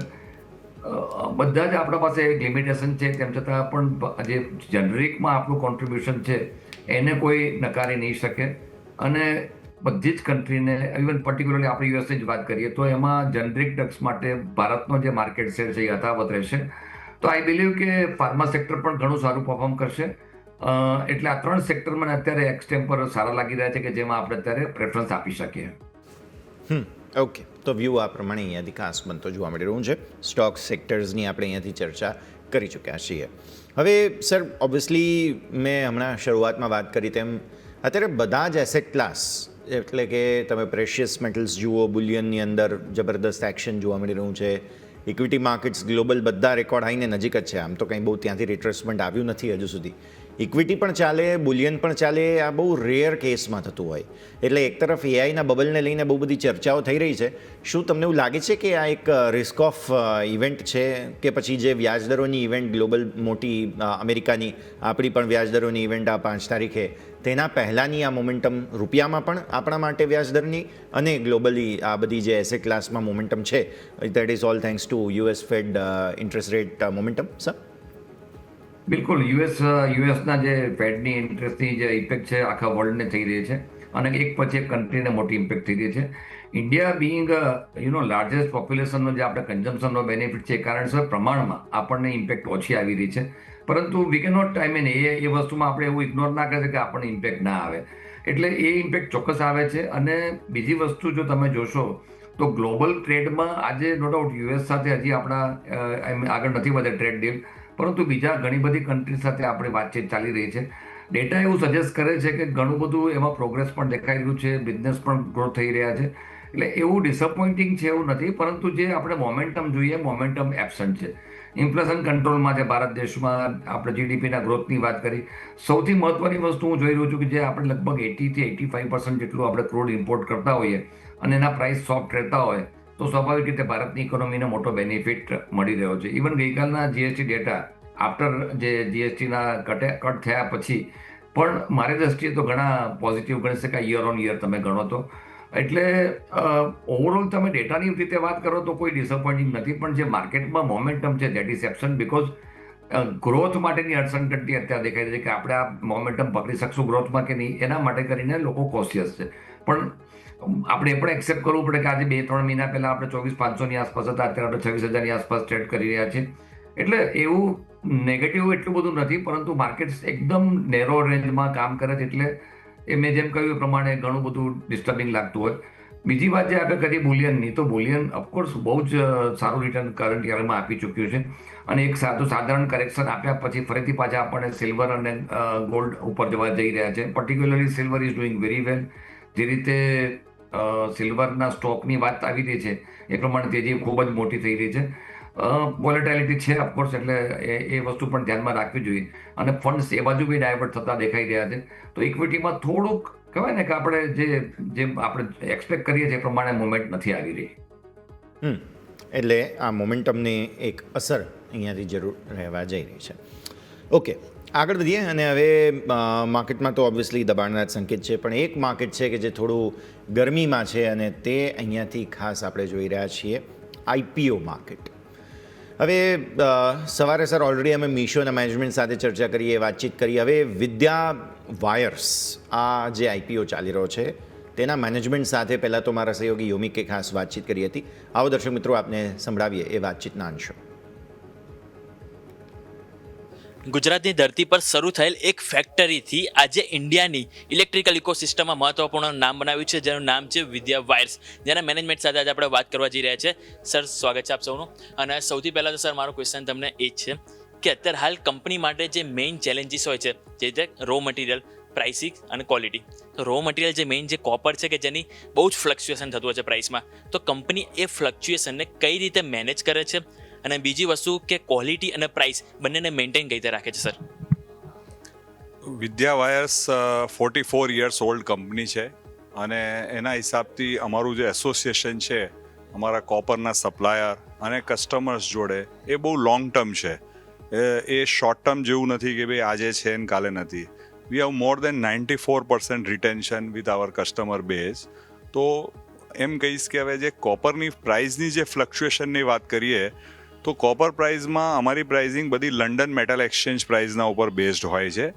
બધા જ આપણા પાસે એક લિમિટેશન છે, તેમ છતાં પણ જે જનરિકમાં આપણું કોન્ટ્રીબ્યુશન છે એને કોઈ નકારી નહીં શકે. અને બધી જ કન્ટ્રીને, ઇવન પર્ટિક્યુલરલી આપણે યુએસની જ વાત કરીએ તો એમાં જનરિક ડ્રગ્સ માટે ભારતનો જે માર્કેટ શેર છે એ યથાવત રહેશે. તો આઈ બિલીવ કે ફાર્મા સેક્ટર પણ ઘણું સારું પરફોર્મ કરશે. એટલે આ ત્રણ સેક્ટર મને અત્યારે એક્સટેમ્પર સારા લાગી રહ્યા છે કે જેમાં આપણે અત્યારે પ્રેફરન્સ આપી શકીએ. ઓકે, તો વ્યૂ આ પ્રમાણે અહીંયાથી ખાસ બનતો જોવા મળી રહ્યું છે. સ્ટોક સેક્ટર્સની આપણે અહીંયાથી ચર્ચા કરી ચૂક્યા છીએ. હવે સર ઓબ્વિયસલી મેં હમણાં શરૂઆતમાં વાત કરી તેમ અત્યારે બધા જ એસેટ ક્લાસ એટલે કે તમે પ્રેશિયસ મેટલ્સ જુઓ, બુલિયનની અંદર જબરદસ્ત એક્શન જોવા મળી રહ્યું છે. ઇક્વિટી માર્કેટ્સ ગ્લોબલ બધા રેકોર્ડ હાઈને નજીક જ છે. આમ તો કંઈ બહુ ત્યાંથી રિટ્રેસમેન્ટ આવ્યું નથી હજુ સુધી. ઇક્વિટી પણ ચાલે, બુલિયન પણ ચાલે, આ બહુ રેર કેસમાં થતું હોય. એટલે એક તરફ એઆઈના બબલને લઈને બહુ બધી ચર્ચાઓ થઈ રહી છે. શું તમને એવું લાગે છે કે આ એક રિસ્ક ઓફ ઇવેન્ટ છે કે પછી જે વ્યાજદરોની ઇવેન્ટ ગ્લોબલ મોટી અમેરિકાની આપણી પણ વ્યાજદરોની ઇવેન્ટ આ 5 તારીખે તેના પહેલાંની આ મોમેન્ટમ રૂપિયામાં પણ આપણા માટે વ્યાજદરની અને ગ્લોબલી આ બધી જે એસેટ ક્લાસમાં મોમેન્ટમ છે that is all thanks to US Fed interest rate momentum sir? બિલકુલ. યુએસના જે ફેડની ઇન્ટરેસ્ટની જે ઇફેક્ટ છે આખા વર્લ્ડને થઈ રહી છે અને એક પછી એક કન્ટ્રીને મોટી ઇમ્પેક્ટ થઈ રહી છે. ઇન્ડિયા બિંગ લાર્જેસ્ટ પોપ્યુલેશનનો જે આપણે કન્ઝમ્પશનનો બેનિફિટ છે એ કારણસર પ્રમાણમાં આપણને ઇમ્પેક્ટ ઓછી આવી રહી છે. પરંતુ વી કેન નોટ એ વસ્તુમાં આપણે એવું ઇગ્નોર ના કરીએ કે આપણને ઇમ્પેક્ટ ના આવે. એટલે એ ઇમ્પેક્ટ ચોક્કસ આવે છે. અને બીજી વસ્તુ જો તમે જોશો તો ગ્લોબલ ટ્રેડમાં આજે નો ડાઉટ યુએસ સાથે હજી આપણા આગળ નથી વધે ટ્રેડ ડીલ, પરંતુ બીજા ઘણી બધી કન્ટ્રી સાથે આપણી વાતચીત ચાલી રહી છે. ડેટા એવું સજેસ્ટ કરે છે કે ઘણું બધું એમાં પ્રોગ્રેસ પણ દેખાઈ રહ્યું છે, બિઝનેસ પણ ગ્રો થઈ રહ્યા છે. એટલે એવું ડિસઅપોઇન્ટિંગ છે એવું નથી, પરંતુ જે આપણે મોમેન્ટમ જોઈએ મોમેન્ટમ એબસન્ટ છે. ઇન્ફ્લેશન કંટ્રોલમાં છે ભારત દેશમાં, આપણે જીડીપીના ગ્રોથની વાત કરી. સૌથી મહત્વની વસ્તુ હું જોઈ રહ્યો છું કે જે આપણે લગભગ 80 થી 85% જેટલું આપણે ક્રૂડ ઇમ્પોર્ટ કરતા હોઈએ અને એના પ્રાઇસ સોફ્ટ રહેતા હોય તો સ્વાભાવિક રીતે ભારતની ઇકોનોમીને મોટો બેનિફિટ મળી રહ્યો છે. ઇવન ગઈકાલના જીએસટી ડેટા આફ્ટર જે જીએસટીના કટ થયા પછી પણ મારી દ્રષ્ટિએ તો ઘણા પોઝિટિવ ગણી શકાય યર ઓન યર તમે ગણો તો. એટલે ઓવરઓલ તમે ડેટાની રીતે વાત કરો તો કોઈ ડિસઅપોઇન્ટિંગ નથી, પણ જે માર્કેટમાં મોમેન્ટમ છે that is absent because growth માટેની અનસર્ટનિટી અત્યારે દેખાઈ રહી છે કે આપણે આ મોમેન્ટમ પકડી શકશું ગ્રોથમાં કે નહીં, એના માટે કરીને લોકો કોશિયસ છે. પણ આપણે એ પણ એક્સેપ્ટ કરવું પડે કે આજે 2-3 મહિના પહેલા આપણે 24,500ની આસપાસ હતા, અત્યારે આપણે 26,000ની આસપાસ ટ્રેડ કરી રહ્યા છીએ. એટલે એવું નેગેટિવ એટલું બધું નથી, પરંતુ માર્કેટ્સ એકદમ નેરો રેન્જમાં કામ કરે છે. એટલે એ મેં જેમ કહ્યું એ પ્રમાણે ઘણું બધું ડિસ્ટર્બિંગ લાગતું હોય. બીજી વાત જે આપણે કરી બુલિયનની, તો બુલિયન ઓફકોર્સ બહુ જ સારું રિટર્ન કરંટ યરમાં આપી ચૂક્યું છે. અને એક સાધારણ કરેક્શન આપ્યા પછી ફરીથી પાછા આપણને સિલ્વર અને ગોલ્ડ ઉપર જવા જઈ રહ્યા છે. Particularly silver is doing very well. જે રીતે સિલ્વરના સ્ટોકની વાત આવી રહી છે એ પ્રમાણે તેજી ખૂબ જ મોટી થઈ રહી છે. વોલેટાલિટી છે ઓફકોર્સ, એટલે એ વસ્તુ પણ ધ્યાનમાં રાખવી જોઈએ. અને ફંડ્સ એ બાજુ બી ડાયવર્ટ થતા દેખાઈ રહ્યા છે. તો ઇક્વિટીમાં થોડુંક કહેવાય ને કે આપણે જે આપણે એક્સપેક્ટ કરીએ છીએ એ પ્રમાણે મુવમેન્ટ નથી આવી રહી. એટલે આ મોમેન્ટમની એક અસર અહીંયાથી જરૂર રહેવા જઈ રહી છે. ઓકે, આગળ વધીએ. અને હવે માર્કેટમાં તો ઓબ્વિયસલી દબાણના જ સંકેત છે, પણ એક માર્કેટ છે કે જે થોડું ગરમીમાં છે અને તે અહીંયાથી ખાસ આપણે જોઈ રહ્યા છીએ આઈપીઓ માર્કેટ. હવે સવારે સર ઓલરેડી અમે મીશોના મેનેજમેન્ટ સાથે ચર્ચા કરીએ, વાતચીત કરી. હવે વિદ્યા વાયર્સ આ જે આઈપીઓ ચાલી રહ્યો છે તેના મેનેજમેન્ટ સાથે પહેલાં તો મારા સહયોગી યોમિકે ખાસ વાતચીત કરી હતી. આવો દર્શક મિત્રો આપને સંભળાવીએ એ વાતચીતના અંશો. ગુજરાતની ધરતી પર શરૂ થયેલ એક ફેક્ટરીથી આજે ઇન્ડિયાની ઇલેક્ટ્રિકલ ઇકોસિસ્ટમમાં મહત્વપૂર્ણ નામ બનાવ્યું છે, જેનું નામ છે વિદ્યા વાયર્સ, જેના મેનેજમેન્ટ સાથે આજે આપણે વાત કરવા જઈ રહ્યા છે. સર, સ્વાગત છે આપ સૌનું. અને સૌથી પહેલાં તો સર મારો ક્વેશ્ચન તમને એ જ છે કે અત્યારે હાલ કંપની માટે જે મેઇન ચેલેન્જીસ હોય છે જે રીતે રો મટીરિયલ, પ્રાઇસિંગ અને ક્વોલિટી. તો રો મટીરિયલ જે મેઇન જે કોપર છે કે જેની બહુ જ ફ્લક્ચ્યુએશન થતું હોય છે પ્રાઇસમાં, તો કંપની એ ફ્લક્ચ્યુએશનને કઈ રીતે મેનેજ કરે છે? અને બીજી વસ્તુ કે ક્વોલિટી અને પ્રાઇસ બંનેને મેન્ટેન કઈ રીતે રાખે છે સર? વિદ્યા વાયર્સ 44 યર્સ ઓલ્ડ કંપની છે અને એના હિસાબથી અમારું જે એસોસિએશન છે અમારા કોપરના સપ્લાયર અને કસ્ટમર્સ જોડે એ બહુ લોંગ ટર્મ છે. એ શોર્ટ ટર્મ જેવું નથી કે ભાઈ આજે છે ને કાલે નથી. We have more than 94% retention with our customer base. તો એમ કહીશ કે હવે જે કોપરની પ્રાઇસની જે ફ્લક્ચ્યુએશનની વાત કરીએ તો કોપર પ્રાઇઝમાં અમારી પ્રાઇઝિંગ બધી લંડન મેટલ એક્સચેન્જ પ્રાઇઝના ઉપર બેઝડ હોય છે.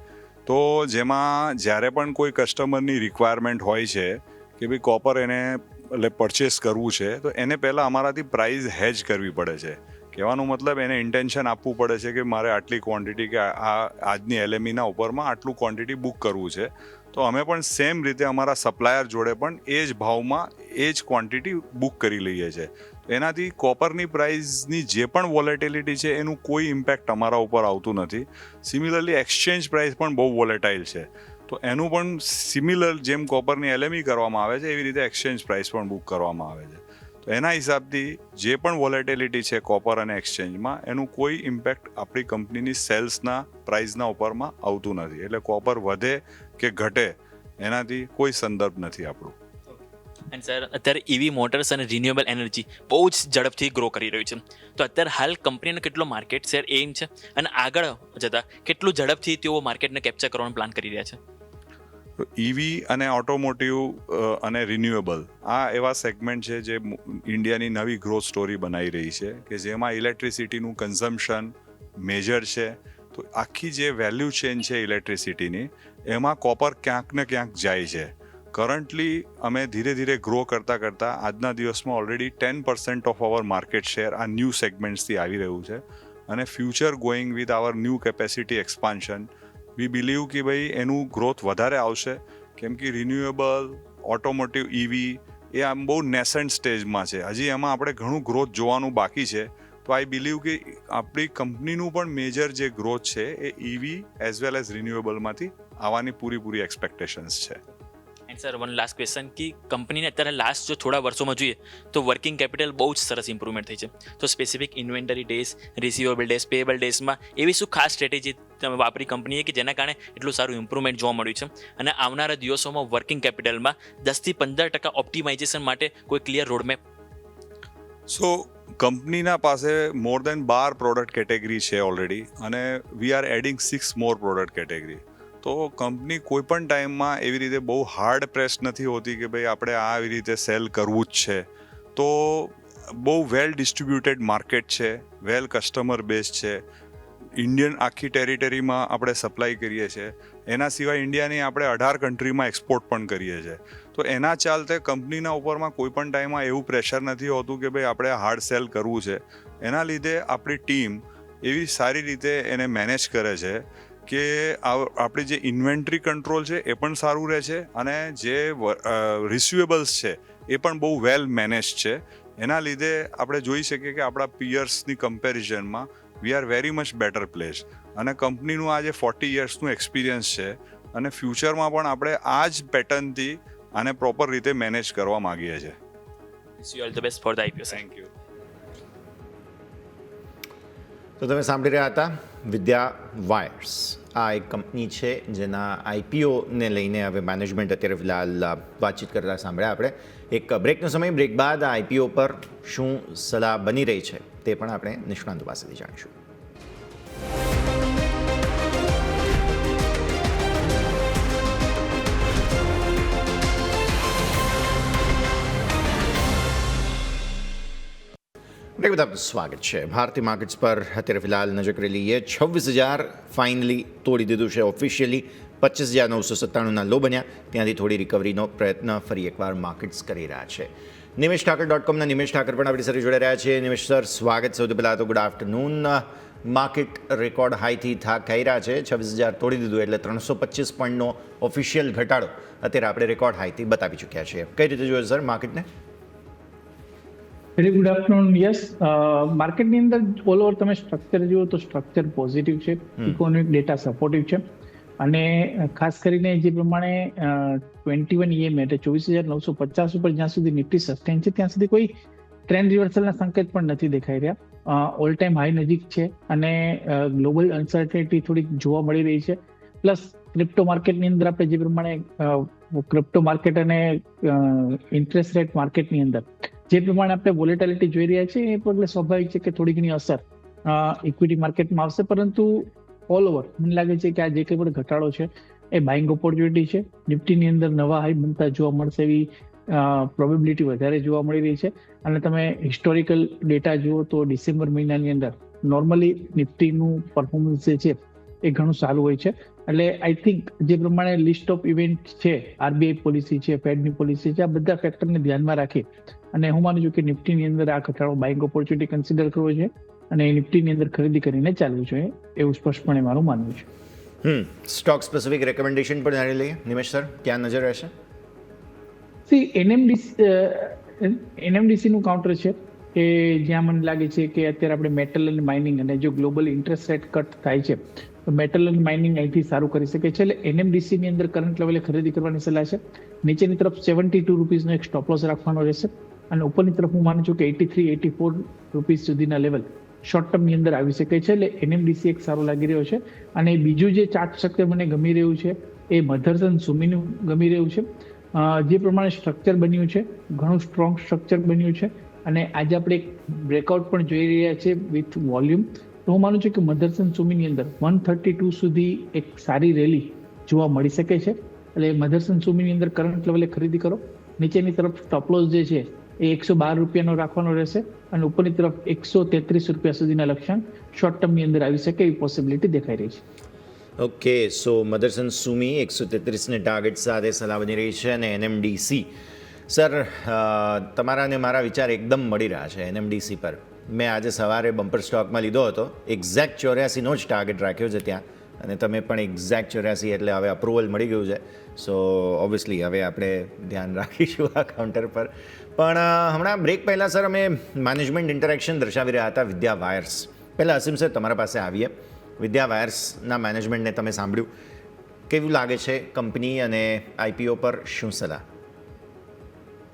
તો જેમાં જ્યારે પણ કોઈ કસ્ટમરની રિક્વાયરમેન્ટ હોય છે કે ભાઈ કોપર એને એટલે પરચેસ કરવું છે તો એને પહેલાં અમારાથી પ્રાઇઝ હેજ કરવી પડે છે કહેવાનો મતલબ એને ઇન્ટેન્શન આપવું પડે છે કે મારે આટલી ક્વોન્ટિટી કે આ આજની એલએમઈના ઉપરમાં આટલું ક્વોન્ટિટી બુક કરવું છે. તો અમે પણ સેમ રીતે અમારા સપ્લાયર જોડે પણ એ જ ભાવમાં એ જ ક્વોન્ટિટી બુક કરી લઈએ છીએ. એનાથી કોપરની પ્રાઇસની જે પણ વોલેટિલિટી છે એનું કોઈ ઇમ્પેક્ટ અમારા ઉપર આવતું નથી. સિમિલરલી એક્સચેન્જ પ્રાઇસ પણ બહુ વોલેટાઇલ છે, તો એનું પણ સિમિલર જેમ કોપરની એલએમઈ કરવામાં આવે છે એવી રીતે એક્સચેન્જ પ્રાઇસ પણ બુક કરવામાં આવે છે. તો એના હિસાબથી જે પણ વોલેટિલિટી છે કોપર અને એક્સચેન્જમાં એનું કોઈ ઇમ્પેક્ટ આપણી કંપનીની સેલ્સના પ્રાઇસના ઉપરમાં આવતું નથી. એટલે કોપર વધે કે ઘટે એનાથી કોઈ સંદર્ભ નથી આપણું. એન્ડ સર, અત્યારે ઇવી મોટર્સ અને રિન્યુએબલ એનર્જી બહુ જ ઝડપથી ગ્રો કરી રહ્યું છે. તો અત્યારે હાલ કંપનીનો કેટલો માર્કેટ શેર એમ છે અને આગળ જતાં કેટલું ઝડપથી તેઓ માર્કેટને કેપ્ચર કરવાનો પ્લાન કરી રહ્યા છે? ઈવી અને ઓટોમોટિવ અને રિન્યુએબલ આ એવા સેગમેન્ટ છે જે ઇન્ડિયાની નવી ગ્રોથ સ્ટોરી બનાવી રહી છે, કે જેમાં ઇલેક્ટ્રિસિટીનું કન્ઝમ્પશન મેજર છે. તો આખી જે વેલ્યુ ચેન છે ઇલેક્ટ્રિસિટીની, એમાં કોપર ક્યાંક ને ક્યાંક જાય છે. કરન્ટલી અમે ધીરે ધીરે ગ્રો કરતાં આજના દિવસમાં already 10% of our market share આ ન્યૂ સેગમેન્ટ્સથી આવી રહ્યું છે. અને future going with our new capacity expansion we believe કે ભાઈ એનું ગ્રોથ વધારે આવશે, કેમ કે રિન્યુએબલ, ઓટોમોટિવ, ઈવી એ આમ બહુ નેસન્ટ સ્ટેજમાં છે. હજી એમાં આપણે ઘણું ગ્રોથ જોવાનું બાકી છે. તો આઈ બિલીવ કે આપણી કંપનીનું પણ મેજર જે ગ્રોથ છે એ ઈવી એઝ વેલ એઝ રિન્યુએબલમાંથી આવવાની પૂરી એક્સપેક્ટેશન્સ છે. And sir, one last question કે કંપનીને અત્યારે લાસ્ટ જો થોડા વર્ષોમાં જોઈએ તો વર્કિંગ કેપિટલ બહુ જ સરસ ઇમ્પ્રુવમેન્ટ થઈ છે. તો specific inventory days, receivable days, payable ડેઝમાં એવી શું ખાસ સ્ટ્રેટેજી તમે વાપરી કંપનીએ કે જેના કારણે એટલું સારું ઇમ્પ્રુવમેન્ટ જોવા મળ્યું છે? અને આવનારા દિવસોમાં વર્કિંગ કેપિટલમાં 10-15% ઓપ્ટિમાઇઝેશન માટે કોઈ ક્લિયર રોડમેપ? સો કંપનીના પાસે મોર દેન 12 પ્રોડક્ટ કેટેગરી છે ઓલરેડી, અને we are adding 6 more product category. તો કંપની કોઈ પણ ટાઈમમાં એવી રીતે બહુ હાર્ડ પ્રેસ નથી હોતી કે ભાઈ આપણે આવી રીતે સેલ કરવું જ છે. તો બહુ વેલ ડિસ્ટ્રીબ્યુટેડ માર્કેટ છે, વેલ કસ્ટમર બેઝ છે. ઇન્ડિયન આખી ટેરિટરીમાં આપણે સપ્લાય કરીએ છીએ. એના સિવાય ઇન્ડિયાની આપણે 18 કન્ટ્રીમાં એક્સપોર્ટ પણ કરીએ છીએ. તો એના ચાલતે કંપનીના ઉપરમાં કોઈ પણ ટાઈમમાં એવું પ્રેશર નથી હોતું કે ભાઈ આપણે હાર્ડ સેલ કરવું છે. એના લીધે આપણી ટીમ એવી સારી રીતે એને મેનેજ કરે છે કે આપણી જે ઇન્વેન્ટરી કંટ્રોલ છે એ પણ સારું રહે છે, અને જે રિસીવેબલ્સ છે એ પણ બહુ વેલ મેનેજ છે. એના લીધે આપણે જોઈ શકીએ કે આપણા પિયર્સની કમ્પેરિઝનમાં we are very much better place. અને કંપનીનું આ જે 40 યર્સનું એક્સપિરિયન્સ છે, અને ફ્યુચરમાં પણ આપણે આ જ પેટર્નથી આને પ્રોપર રીતે મેનેજ કરવા માગીએ છીએ. Wish you all the best for the IPO. Thank you. તો તમે સાંભળી રહ્યા હતા વિદ્યા વાયર્સ. આ એક કંપની છે જેના આઈપીઓને લઈને હવે મેનેજમેન્ટ અત્યારે ફિલહાલ વાતચીત કરતા સાંભળ્યા આપણે. એક બ્રેકનો સમય, બ્રેક બાદ આ આઈપીઓ પર શું સલાહ બની રહી છે તે પણ આપણે નિષ્ણાંતો પાસેથી જાણીશું. બધા સ્વાગત છે. ભારતીય માર્કેટ્સ પર અત્યારે ફિલહાલ નજર કરી લઈએ. 26,000 ફાઇનલી તોડી દીધું છે ઓફિશિયલી. 25,997ના લો બન્યા, ત્યાંથી થોડી રિકવરીનો પ્રયત્ન ફરી એકવાર માર્કેટ્સ કરી રહ્યા છે. નિમેશઠાકર.comના નિમેશ ઠાકર પણ આપણી સાથે જોડાઈ રહ્યા છે. નિમેશ સર, સ્વાગત. સૌથી પહેલાં તો ગુડ આફ્ટરનૂન. માર્કેટ રેકોર્ડ હાઈથી થાક ખાઈ રહ્યા છે. 26,000 તોડી દીધું એટલે 325 પોઈન્ટનો ઓફિશિયલ ઘટાડો અત્યારે આપણે રેકોર્ડ હાઈથી બતાવી ચૂક્યા છીએ. કઈ રીતે જોયો સર માર્કેટને? Very good afternoon. યસ, માર્કેટની અંદર ઓલ ઓવર તમે સ્ટ્રક્ચર જુઓ તો સ્ટ્રક્ચર પોઝિટિવ છે, ઇકોનોમિક ડેટા સપોર્ટિવ છે, અને ખાસ કરીને જે પ્રમાણે 21 EM એટલે 24,950 ઉપર જ્યાં સુધી નિફ્ટી સસ્ટેન છે ત્યાં સુધી કોઈ ટ્રેન્ડ રિવર્સલના સંકેત પણ નથી દેખાઈ રહ્યા. ઓલ ટાઈમ હાઈ નજીક છે, અને ગ્લોબલ અનસર્ટેનિટી થોડીક જોવા મળી રહી છે. પ્લસ ક્રિપ્ટો માર્કેટની અંદર આપણે જે પ્રમાણે ક્રિપ્ટો માર્કેટ અને ઇન્ટરેસ્ટ રેટ માર્કેટની અંદર જે પ્રમાણે આપણે વોલેટિલિટી જોઈ રહ્યા છીએ એ પગલે સ્વાભાવિક છે કે થોડી ઘણી અસર ઇક્વિટી માર્કેટમાં આવશે. પરંતુ ઓલ ઓવર મને લાગે છે કે આ જે કંઈ પણ ઘટાડો છે એ બાઇંગ ઓપોર્ચ્યુનિટી છે. નિફ્ટીની અંદર નવા હાઈ બનતા જોવા મળશે એવી પ્રોબેબિલિટી વધારે જોવા મળી રહી છે. અને તમે હિસ્ટોરિકલ ડેટા જુઓ તો ડિસેમ્બર મહિનાની અંદર નોર્મલી નિફ્ટીનું પરફોર્મન્સ જે છે એ ઘણું સારું હોય છે. એટલે આઈ થિંક જે પ્રમાણે લિસ્ટ ઓફ ઇવેન્ટ છે, આરબીઆઈ પોલિસી છે, ફેડની પોલિસી છે, આ બધા ફેક્ટરને ધ્યાનમાં રાખી અને હું માનું છું કે નિફ્ટીની અંદર આ ઘટાડો બાઇંગ ઓપોર્ચ્યુનિટી કન્સિડર કરવો છે. અને નિફ્ટીની અંદર ખરીદી કરીને ચાલવું જોઈએ એવું સ્પષ્ટપણે મારું માનવું છે. સ્ટોક સ્પેસિફિક રેકમેન્ડેશન પણ જાણી લઈએ નિમેશ સર, ક્યાં નજર રહેશે? એનએમડીસી નું કાઉન્ટર છે કે જ્યાં મને લાગે છે કે અત્યારે આપણે મેટલ અને માઇનિંગ, અને જો ગ્લોબલ ઇન્ટરેસ્ટ રેટ કટ થાય છે તો મેટલ અને માઇનિંગ અહીંથી સારું કરી શકે છે. એટલે એનએમડીસી ની અંદર કરંટ લેવલે ખરીદી કરવાની સલાહ છે. નીચેની તરફ 72 રૂપીસનો એક સ્ટોપ લોસ રાખવાનો રહેશે, અને ઉપરની તરફ હું માનું છું કે 83-84 રૂપીસ સુધીના લેવલ શોર્ટ ટર્મની અંદર આવી શકે છે. એટલે એનએમડીસી એક સારું લાગી રહ્યો છે. અને બીજું જે ચાર્ટ સ્ટ્રક્ચર મને ગમી રહ્યું છે એ મધરસન સુમીનું ગમી રહ્યું છે. જે પ્રમાણે સ્ટ્રક્ચર બન્યું છે, ઘણું સ્ટ્રોંગ સ્ટ્રક્ચર બન્યું છે, અને આજે આપણે એક બ્રેકઆઉટ પણ જોઈ રહ્યા છે વિથ વોલ્યુમ. તો હું માનું છું કે મધરસન સુમીની અંદર 132 સુધી એક સારી રેલી જોવા મળી શકે છે. એટલે મધરસન સુમીની અંદર કરંટ લેવલે ખરીદી કરો. નીચેની તરફ સ્ટોપલોસ જે છે એ 112 રૂપિયાનો રાખવાનો રહેશે, અને ઉપરની તરફ 133 રૂપિયા સુધીના લક્ષ્યાંક શોર્ટ ટર્મની અંદર આવી શકે એવી પોસિબિલિટી દેખાઈ રહી છે. ઓકે, સો મધરસન સુમી 133ને ટાર્ગેટ સાથે સલાહ બની રહી છે. અને એનએમડીસી સર, તમારા અને મારા વિચાર એકદમ મળી રહ્યા છે એનએમડીસી પર. મેં આજે સવારે બમ્પર સ્ટોકમાં લીધો હતો, એક્ઝેક્ટ 84નો જ ટાર્ગેટ રાખ્યો છે ત્યાં, અને તમે પણ એક્ઝેક્ટ 84, એટલે હવે અપ્રુવલ મળી ગયું છે. સો ઓબ્વિયસલી હવે આપણે ધ્યાન રાખીશું આ કાઉન્ટર પર. પણ હમણાં બ્રેક પહેલાં સર અમે મેનેજમેન્ટ ઇન્ટરેક્શન દર્શાવી રહ્યા હતા વિદ્યા વાયર્સ. પહેલાં અસીમ સર તમારા પાસે આવીએ. વિદ્યા વાયર્સના મેનેજમેન્ટને તમે સાંભળ્યું, કેવું લાગે છે કંપની અને આઈપીઓ પર શું સલાહ?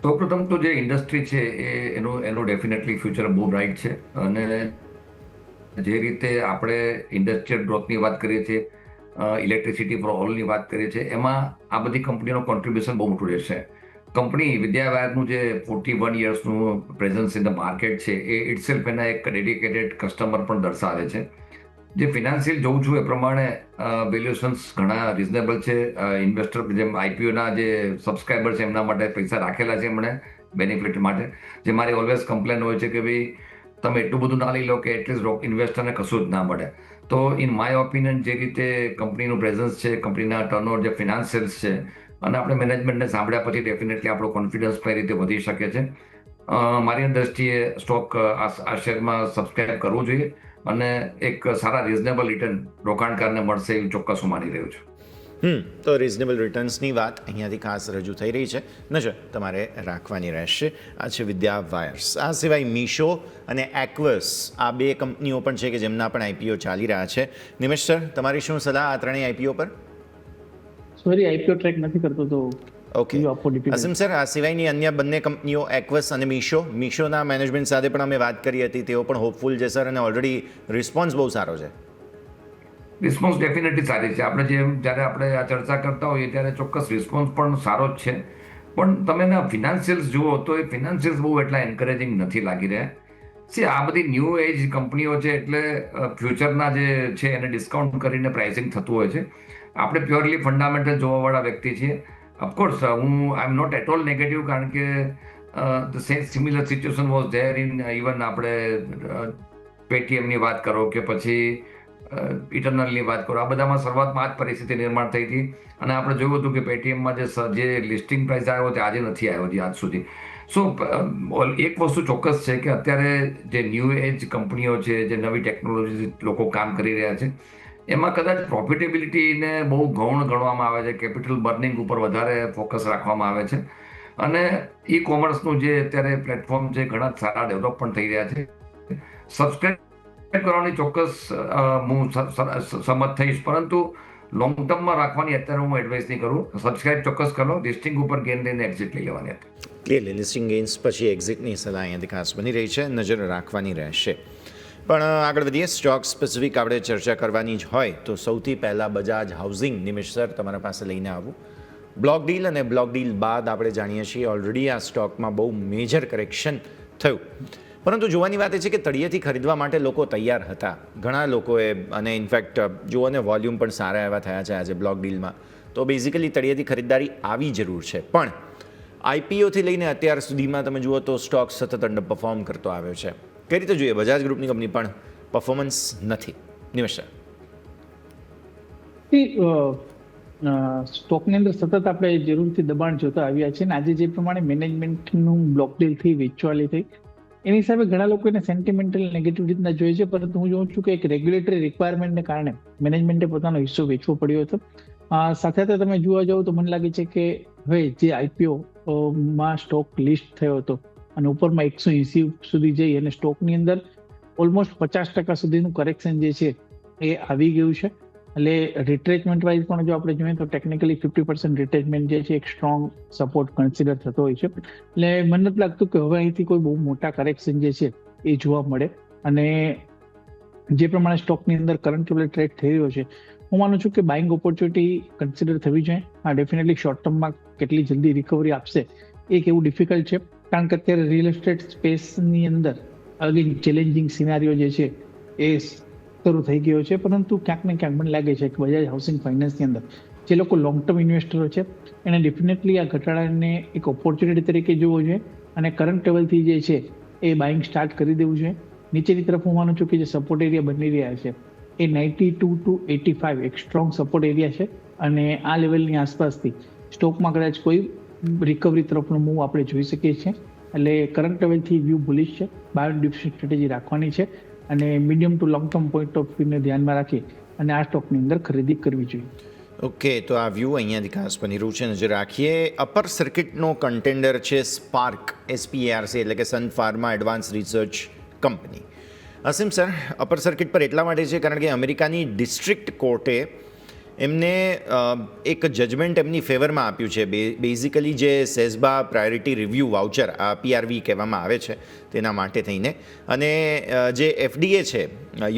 સૌપ્રથમ તો જે ઇન્ડસ્ટ્રી છે એનો ડેફિનેટલી ફ્યુચર બહુ બ્રાઇટ છે. અને જે રીતે આપણે ઇન્ડસ્ટ્રીયલ ગ્રોથની વાત કરીએ છીએ, ઇલેક્ટ્રિસિટી ફોર ઓલની વાત કરીએ છીએ, એમાં આ બધી કંપનીઓનું કોન્ટ્રીબ્યુશન બહુ મોટું રહેશે. કંપની વિદ્યાવાયરનું જે 41 યર્સનું પ્રેઝન્સ ઇન ધ માર્કેટ છે એ ઇટસેલ્ફ એના એક ડેડિકેટેડ કસ્ટમર પણ દર્શાવે છે. જે ફિનાન્શિયલ જોઉં છું એ પ્રમાણે વેલ્યુએશન્સ ઘણા રિઝનેબલ છે. ઇન્વેસ્ટર જેમ આઈપીઓના જે સબસ્ક્રાઈબર છે એમના માટે પૈસા રાખેલા છે એમણે બેનિફિટ માટે. જે મારી ઓલવેઝ કમ્પ્લેન હોય છે કે ભાઈ તમે એટલું બધું ના લઈ લો કે એટલીસ્ટ ઇન્વેસ્ટરને કશું જ ના મળે. તો ઇન માય ઓપિનિયન જે રીતે કંપનીનું પ્રેઝન્સ છે, કંપનીના ટર્નઓવર, જે ફિનાન્શિયલ્સ છે, અને આપણે મેનેજમેન્ટને સાંભળ્યા પછી ડેફિનેટલી આપણો કોન્ફિડન્સ કઈ રીતે વધી શકે છે. મારી દ્રષ્ટિએ સ્ટોક આ શેરમાં સબસ્ક્રાઈબ કરવું જોઈએ, અને એક સારા રિઝનેબલ રિટર્ન રોકાણકારને મળશે એવું ચોક્કસ હું માની રહ્યો છું. તો રિઝનેબલ રિટર્ન્સની વાત અહીંયાથી ખાસ રજૂ થઈ રહી છે, નજર તમારે રાખવાની રહેશે. આ છે વિદ્યા વાયર્સ. આ સિવાય મીશો અને એક્વસ, આ બે કંપનીઓ પણ છે કે જેમના પણ આઈપીઓ ચાલી રહ્યા છે. નિમેશ સર, તમારી શું સલાહ આ ત્રણેય આઈપીઓ પર? સોરી, આઈપીઓ ટ્રેક નથી કરતો તો ઓકે. અસીમ સર, આ સિવાયની અન્ય બંને કંપનીઓ એક્વસ અને મીશોના મેનેજમેન્ટ સાથે પણ અમે વાત કરી હતી, તેઓ પણ હોપફુલ છે સર, અને ઓલરેડી રિસ્પોન્સ બહુ સારો છે. રિસ્પોન્સ ડેફિનેટલી સારી છે. આપણે જ્યારે આપણે આ ચર્ચા કરતા હોઈએ ત્યારે ચોક્કસ રિસ્પોન્સ પણ સારો જ છે. પણ તમે એના ફિનાન્શિયલ્સ જુઓ તો એ ફિનાન્શિયલ્સ બહુ એટલા એન્કરેજિંગ નથી લાગી રહ્યા. આ બધી ન્યૂ એજ કંપનીઓ છે, એટલે ફ્યુચરના જે છે એને ડિસ્કાઉન્ટ કરીને પ્રાઇસિંગ થતું હોય છે. આપણે પ્યોરલી ફંડામેન્ટલ જોવાવાળા વ્યક્તિ છીએ. Of course I am not at all negative, કારણ કે similar situation was there in even આપણે પેટીએમની વાત કરો કે પછી ઇટરનલની વાત કરો, આ બધામાં શરૂઆતમાં આ જ પરિસ્થિતિ નિર્માણ થઈ હતી. અને આપણે જોયું હતું કે પેટીએમમાં જે લિસ્ટિંગ પ્રાઇસ આવ્યો તે આજે નથી આવ્યો હજી આજ સુધી. સો એક વસ્તુ ચોક્કસ છે કે અત્યારે જે ન્યૂ એજ કંપનીઓ છે, જે નવી ટેકનોલોજી લોકો કામ કરી રહ્યા છે, એમાં કદાચ પ્રોફિટેબિલિટીને બહુ ગૌણ ગણવામાં આવે છે, કેપિટલ બર્નિંગ ઉપર વધારે ફોકસ રાખવામાં આવે છે. અને ઈ કોમર્સનું જે અત્યારે પ્લેટફોર્મ છે, ઘણા સારા ડેવલપ પણ થઈ રહ્યા છે. સબસ્ક્રાઇબ કરવાની ચોક્કસ હું સંમત થઈશ, પરંતુ લોંગ ટર્મમાં રાખવાની અત્યારે હું એડવાઇસ નહીં કરું. સબસ્ક્રાઇબ ચોક્કસ કરો, લિસ્ટિંગ ઉપર ગેન લઈને એક્ઝિટ લઈ લેવાની હતી. ક્લિયરલી લિસ્ટિંગ ગેન્સ પછી એક્ઝિટની સલાહ અહીંયાથી ખાસ બની રહી છે, નજર રાખવાની રહેશે. પણ આગળ વધીએ, સ્ટોક સ્પેસિફિક આપણે ચર્ચા કરવાની જ હોય તો સૌથી પહેલાં બજાજ હાઉસિંગ. નિમેશ સર, તમારા પાસે લઈને આવું. બ્લોક ડીલ અને બ્લોક ડીલ બાદ આપણે જાણીએ છીએ ઓલરેડી આ સ્ટોકમાં બહુ મેજર કરેક્શન થયું, પરંતુ જોવાની વાત એ છે કે તળિયેથી ખરીદવા માટે લોકો તૈયાર હતા, ઘણા લોકોએ. અને ઇનફેક્ટ જુઓ ને, વોલ્યુમ પણ સારા એવા થયા છે આજે બ્લોક ડીલમાં. તો બેઝિકલી તળિયેથી ખરીદદારી આવી જરૂર છે. પણ આઈપીઓથી લઈને અત્યાર સુધીમાં તમે જુઓ તો સ્ટોક સતત અંડર પરફોર્મ કરતો આવ્યો છે. કઈ રીતે જોઈએ? બજાજ ગ્રુપની કંપની પણ પરફોર્મન્સ નથી. નિમેશ સર, સ્ટોકની અંદર સતત આપણે જરૂરથી દબાણ જોતા આવ્યા છે. અને આજે જે પ્રમાણે મેનેજમેન્ટનું બ્લોક ડીલ થી વેચવાલી થઈ, એની હિસાબે ઘણા લોકો એને સેન્ટિમેન્ટલ નેગેટિવ રીતના જોઈએ છે, પરંતુ હું જોઉં છું કે એક રેગ્યુલેટરી રિક્વાયરમેન્ટને કારણે મેનેજમેન્ટે પોતાનો હિસ્સો વેચવો પડ્યો હતો. સાથે સાથે તમે જોવા જાવ તો મને લાગે છે કે હવે જે IPO માં સ્ટોક લિસ્ટ થયો હતો અને ઉપરમાં 180 સુધી જઈ અને સ્ટોકની અંદર ઓલમોસ્ટ 50% સુધીનું કરેક્શન જે છે એ આવી ગયું છે. એટલે રિટ્રેચમેન્ટ વાઇઝ પણ જો આપણે જોઈએ તો ટેકનિકલી 50% રિટ્રેચમેન્ટ જે છે એક સ્ટ્રોંગ સપોર્ટ કન્સિડર થતો હોય છે. એટલે મને નથી લાગતું કે હવે અહીંથી કોઈ બહુ મોટા કરેક્શન જે છે એ જોવા મળે. અને જે પ્રમાણે સ્ટોકની અંદર કરંટ લેવલે ટ્રેડ થઈ રહ્યો છે, હું માનું છું કે બાઇંગ ઓપોર્ચ્યુનિટી કન્સિડર થવી જોઈએ. ડેફિનેટલી શોર્ટ ટર્મમાં કેટલી જલ્દી રિકવરી આપશે એ કેવું ડિફિકલ્ટ છે, કારણ કે અત્યારે રિયલ એસ્ટેટ સ્પેસની અંદર અગેન ચેલેન્જિંગ સિનારીઓ જે છે એ શરૂ થઈ ગયો છે. પરંતુ ક્યાંક ને ક્યાંક મને લાગે છે કે બજાજ હાઉસિંગ ફાઇનાન્સની અંદર જે લોકો લોંગ ટર્મ ઇન્વેસ્ટરો છે એને ડેફિનેટલી આ ઘટાડાને એક ઓપોર્ચ્યુનિટી તરીકે જોવો જોઈએ અને કરંટ લેવલથી જે છે એ બાઇંગ સ્ટાર્ટ કરી દેવું જોઈએ. નીચેની તરફ હું માનું છું કે જે સપોર્ટ એરિયા બની રહ્યા છે એ 92 to 85 એક સ્ટ્રોંગ સપોર્ટ એરિયા છે અને આ લેવલની આસપાસથી સ્ટોકમાં કદાચ કોઈ રિકવરી તરફનો મૂવ આપણે જોઈ શકીએ છીએ. એટલે કરંટ લેવલથી વ્યૂ બુલિશ છે, બાય ડિપ્સ સ્ટ્રેટેજી રાખવાની છે અને medium to long term point of વ્યૂને ધ્યાનમાં રાખી અને આ સ્ટોકની અંદર ખરીદી કરવી જોઈએ. ઓકે, તો આ વ્યૂ અહીંયાથી ખાસ બની રહ્યું છે, નજર રાખીએ. અપર સર્કિટનો કન્ટેન્ડર છે સ્પાર્ક, SPARC એટલે કે Sun Pharma advance research company. અસીમ સર, અપર સર્કિટ પર એટલા માટે છે કારણ કે અમેરિકાની ડિસ્ટ્રિક્ટ કોર્ટે એમને એક જજમેન્ટ એમની ફેવરમાં આપ્યું છે. બેઝિકલી જે સેઝબા પ્રાયોરિટી રિવ્યૂ વાઉચર, આ PRV કહેવામાં આવે છે, તેના માટે થઈને, અને જે FDA છે,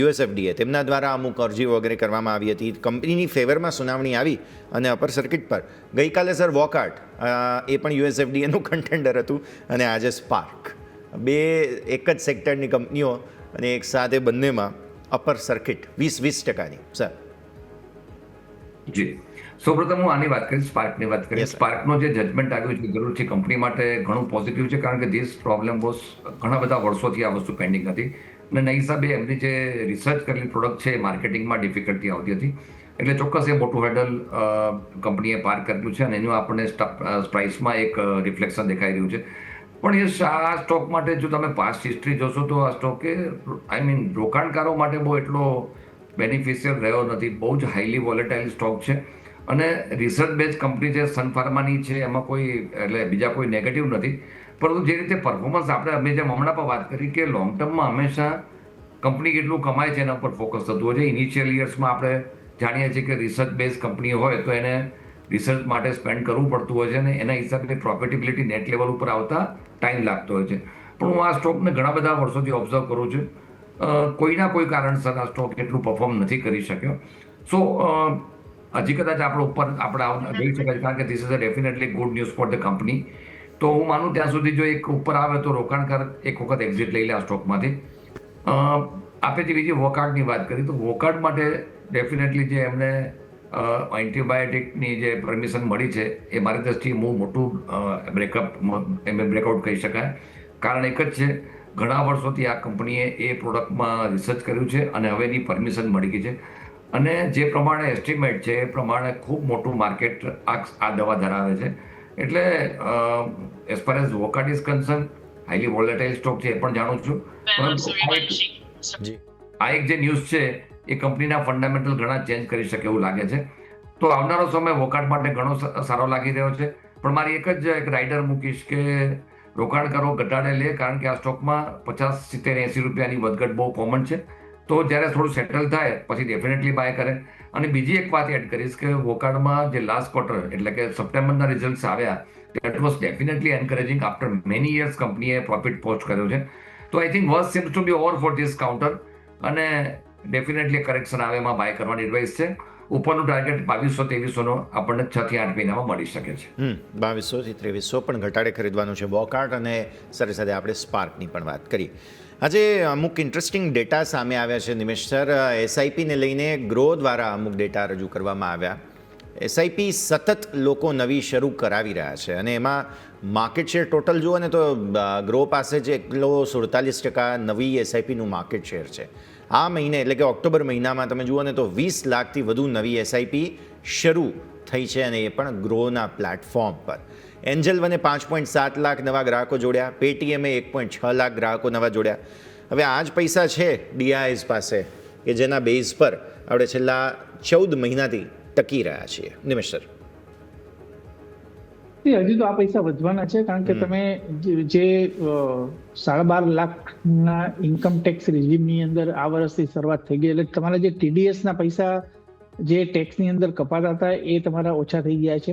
US FDA, તેમના દ્વારા અમુક અરજી વગેરે કરવામાં આવી હતી. કંપનીની ફેવરમાં સુનાવણી આવી અને અપર સર્કિટ પર ગઈકાલે સર વોકઆઉટ, એ પણ US FDAનું કન્ટેન્ડર હતું, અને આજે સ્પાર્ક, બે એક જ સેક્ટરની કંપનીઓ અને એક સાથે બંનેમાં અપર સર્કિટ 20% સર. જી, સૌપ્રથમ હું આની વાત કરીશ, સ્પાર્કની વાત કરીશ. Yes, sir. સ્પાર્કનો જે જજમેન્ટ આવ્યું છે જરૂર છે કંપની માટે ઘણું પોઝિટિવ છે, કારણ કે ધીસ પ્રોબ્લેમ વોઝ ઘણા બધા વર્ષોથી આ વસ્તુ પેન્ડિંગ હતી અને એના હિસાબે એમની જે રિસર્ચ કરેલી પ્રોડક્ટ છે એ માર્કેટિંગમાં ડિફિકલ્ટી આવતી હતી. એટલે ચોક્કસ એ મોટું હેડલ કંપનીએ પાર કર્યું છે અને એનું આપણને પ્રાઇસમાં એક રિફ્લેક્શન દેખાઈ રહ્યું છે. પણ આ સ્ટોક માટે જો તમે પાસ્ટ હિસ્ટ્રી જોશો તો આ સ્ટોકે રોકાણકારો માટે બહુ એટલો બેનિફિશિયલ રહ્યો નથી. બહુ જ હાઈલી વોલેટાઇલ સ્ટોક છે અને રિસર્ચ બેઝ કંપની છે, સન ફાર્માની છે, એમાં કોઈ એટલે બીજા કોઈ નેગેટિવ નથી. પરંતુ જે રીતે પરફોર્મન્સ અમે જેમ હમણાં પણ વાત કરી કે લોંગ ટર્મમાં હંમેશા કંપની કેટલું કમાય છે એના પર ફોકસ થતું હોય છે. ઇનિશિયલ યર્સમાં આપણે જાણીએ છીએ કે રિસર્ચ બેઝ કંપની હોય તો એને રિસર્ચ માટે સ્પેન્ડ કરવું પડતું હોય છે અને એના હિસાબે પ્રોફિટેબિલિટી નેટ લેવલ ઉપર આવતા ટાઈમ લાગતો હોય છે. પણ હું આ સ્ટોકને ઘણા બધા વર્ષોથી ઓબ્ઝર્વ કરું છું. કોઈના કોઈ કારણસર આ સ્ટોક એટલું પરફોર્મ નથી કરી શક્યો. સો હજી કદાચ આપણે જોઈ શકાય, કારણ કે this is a definitely good news for the company. તો હું માનું ત્યાં સુધી જો એક ઉપર આવે તો રોકાણકાર એક વખત એક્ઝિટ લઈ લે આ સ્ટોકમાંથી. આપણે જે બીજી વોકઆઉટની વાત કરી તો વોકઆઉટ માટે ડેફિનેટલી જે એમને એન્ટીબાયોટિકની જે પરમિશન મળી છે એ મારી દ્રષ્ટિએ બહુ મોટું બ્રેકઆઉટ કહી શકાય. કારણ એક જ છે, ઘણા વર્ષોથી આ કંપનીએ એ પ્રોડક્ટમાં રિસર્ચ કર્યું છે અને હવે એની પરમિશન મળી ગઈ છે અને જે પ્રમાણે એસ્ટિમેટ છે એ પ્રમાણે ખૂબ મોટું માર્કેટ આ દવા ધરાવે છે. એટલે as far as walkout is concern, highly volatile stock છે એ પણ જાણું છું. પરંતુ આ એક જે ન્યૂઝ છે એ કંપનીના ફંડામેન્ટલ ઘણા ચેન્જ કરી શકે એવું લાગે છે. તો આવનારો સમય વોકઆઉટ માટે ઘણો સારો લાગી રહ્યો છે. પણ મારી એક જ એક રાઇડર મૂકીશ કે રોકાણકારો ઘટાડે લે, કારણ કે આ સ્ટોકમાં 50, 70, 80 રૂપિયાની વધઘટ બહુ કોમન છે. તો જ્યારે થોડું સેટલ થાય પછી ડેફિનેટલી બાય કરે. અને બીજી એક વાત એડ કરીશ કે વોકઆઉટમાં જે લાસ્ટ ક્વાર્ટર એટલે કે સપ્ટેમ્બરના રિઝલ્ટ્સ આવ્યા, that was definitely encouraging. After many years કંપનીએ પ્રોફિટ પોસ્ટ કર્યો છે. તો I think worst seems to be over for this counter અને ડેફિનેટલી કરેક્શન આવે એમાં બાય કરવાની એડવાઇસ છે. ઉપરનું ટાર્ગેટ 2200-2300 આપણને 6 થી 8 મહિનામાં મળી શકે છે. 2200 થી 2300 પણ ઘટાડે ખરીદવાનું છે વોકઆઉટ. અને સાથે સાથે આપણે સ્પાર્કની પણ વાત કરી. આજે અમુક ઇન્ટરેસ્ટિંગ ડેટા સામે આવ્યા છે નિમેશ સર. SIPને લઈને ગ્રો દ્વારા અમુક ડેટા રજૂ કરવામાં આવ્યા. SIP સતત લોકો નવી શરૂ કરાવી રહ્યા છે અને એમાં માર્કેટ શેર ટોટલ જુઓ ને તો ગ્રો પાસે જ એકલો 47% નવી SIPનું માર્કેટ શેર છે. આ મહિને એટલે કે ઓક્ટોબર મહિનામાં તમે જુઓ ને તો 20 લાખથી વધુ નવી SIP શરૂ થઈ છે અને એ પણ ગ્રોના પ્લેટફોર્મ પર. એન્જલ વને 5.7 લાખ નવા ગ્રાહકો જોડ્યા, પેટીએમે 1.6 લાખ ગ્રાહકો નવા જોડ્યા. હવે આ જ પૈસા છે ડીઆઈએસ પાસે કે જેના બેઝ પર આપણે છેલ્લા 14 મહિનાથી ટકી રહ્યા છીએ. નિમેશ સર. હજી તો આ પૈસા વધવાના છે, કારણ કે તમે જે 12.5 લાખના ઇન્કમ ટેક્સ રિઝીમની અંદર આ વર્ષથી શરૂઆત થઈ ગઈ, એટલે તમારા જે ટીડીએસના પૈસા જે ટેક્સની અંદર કપાતા હતા એ તમારા ઓછા થઈ ગયા છે.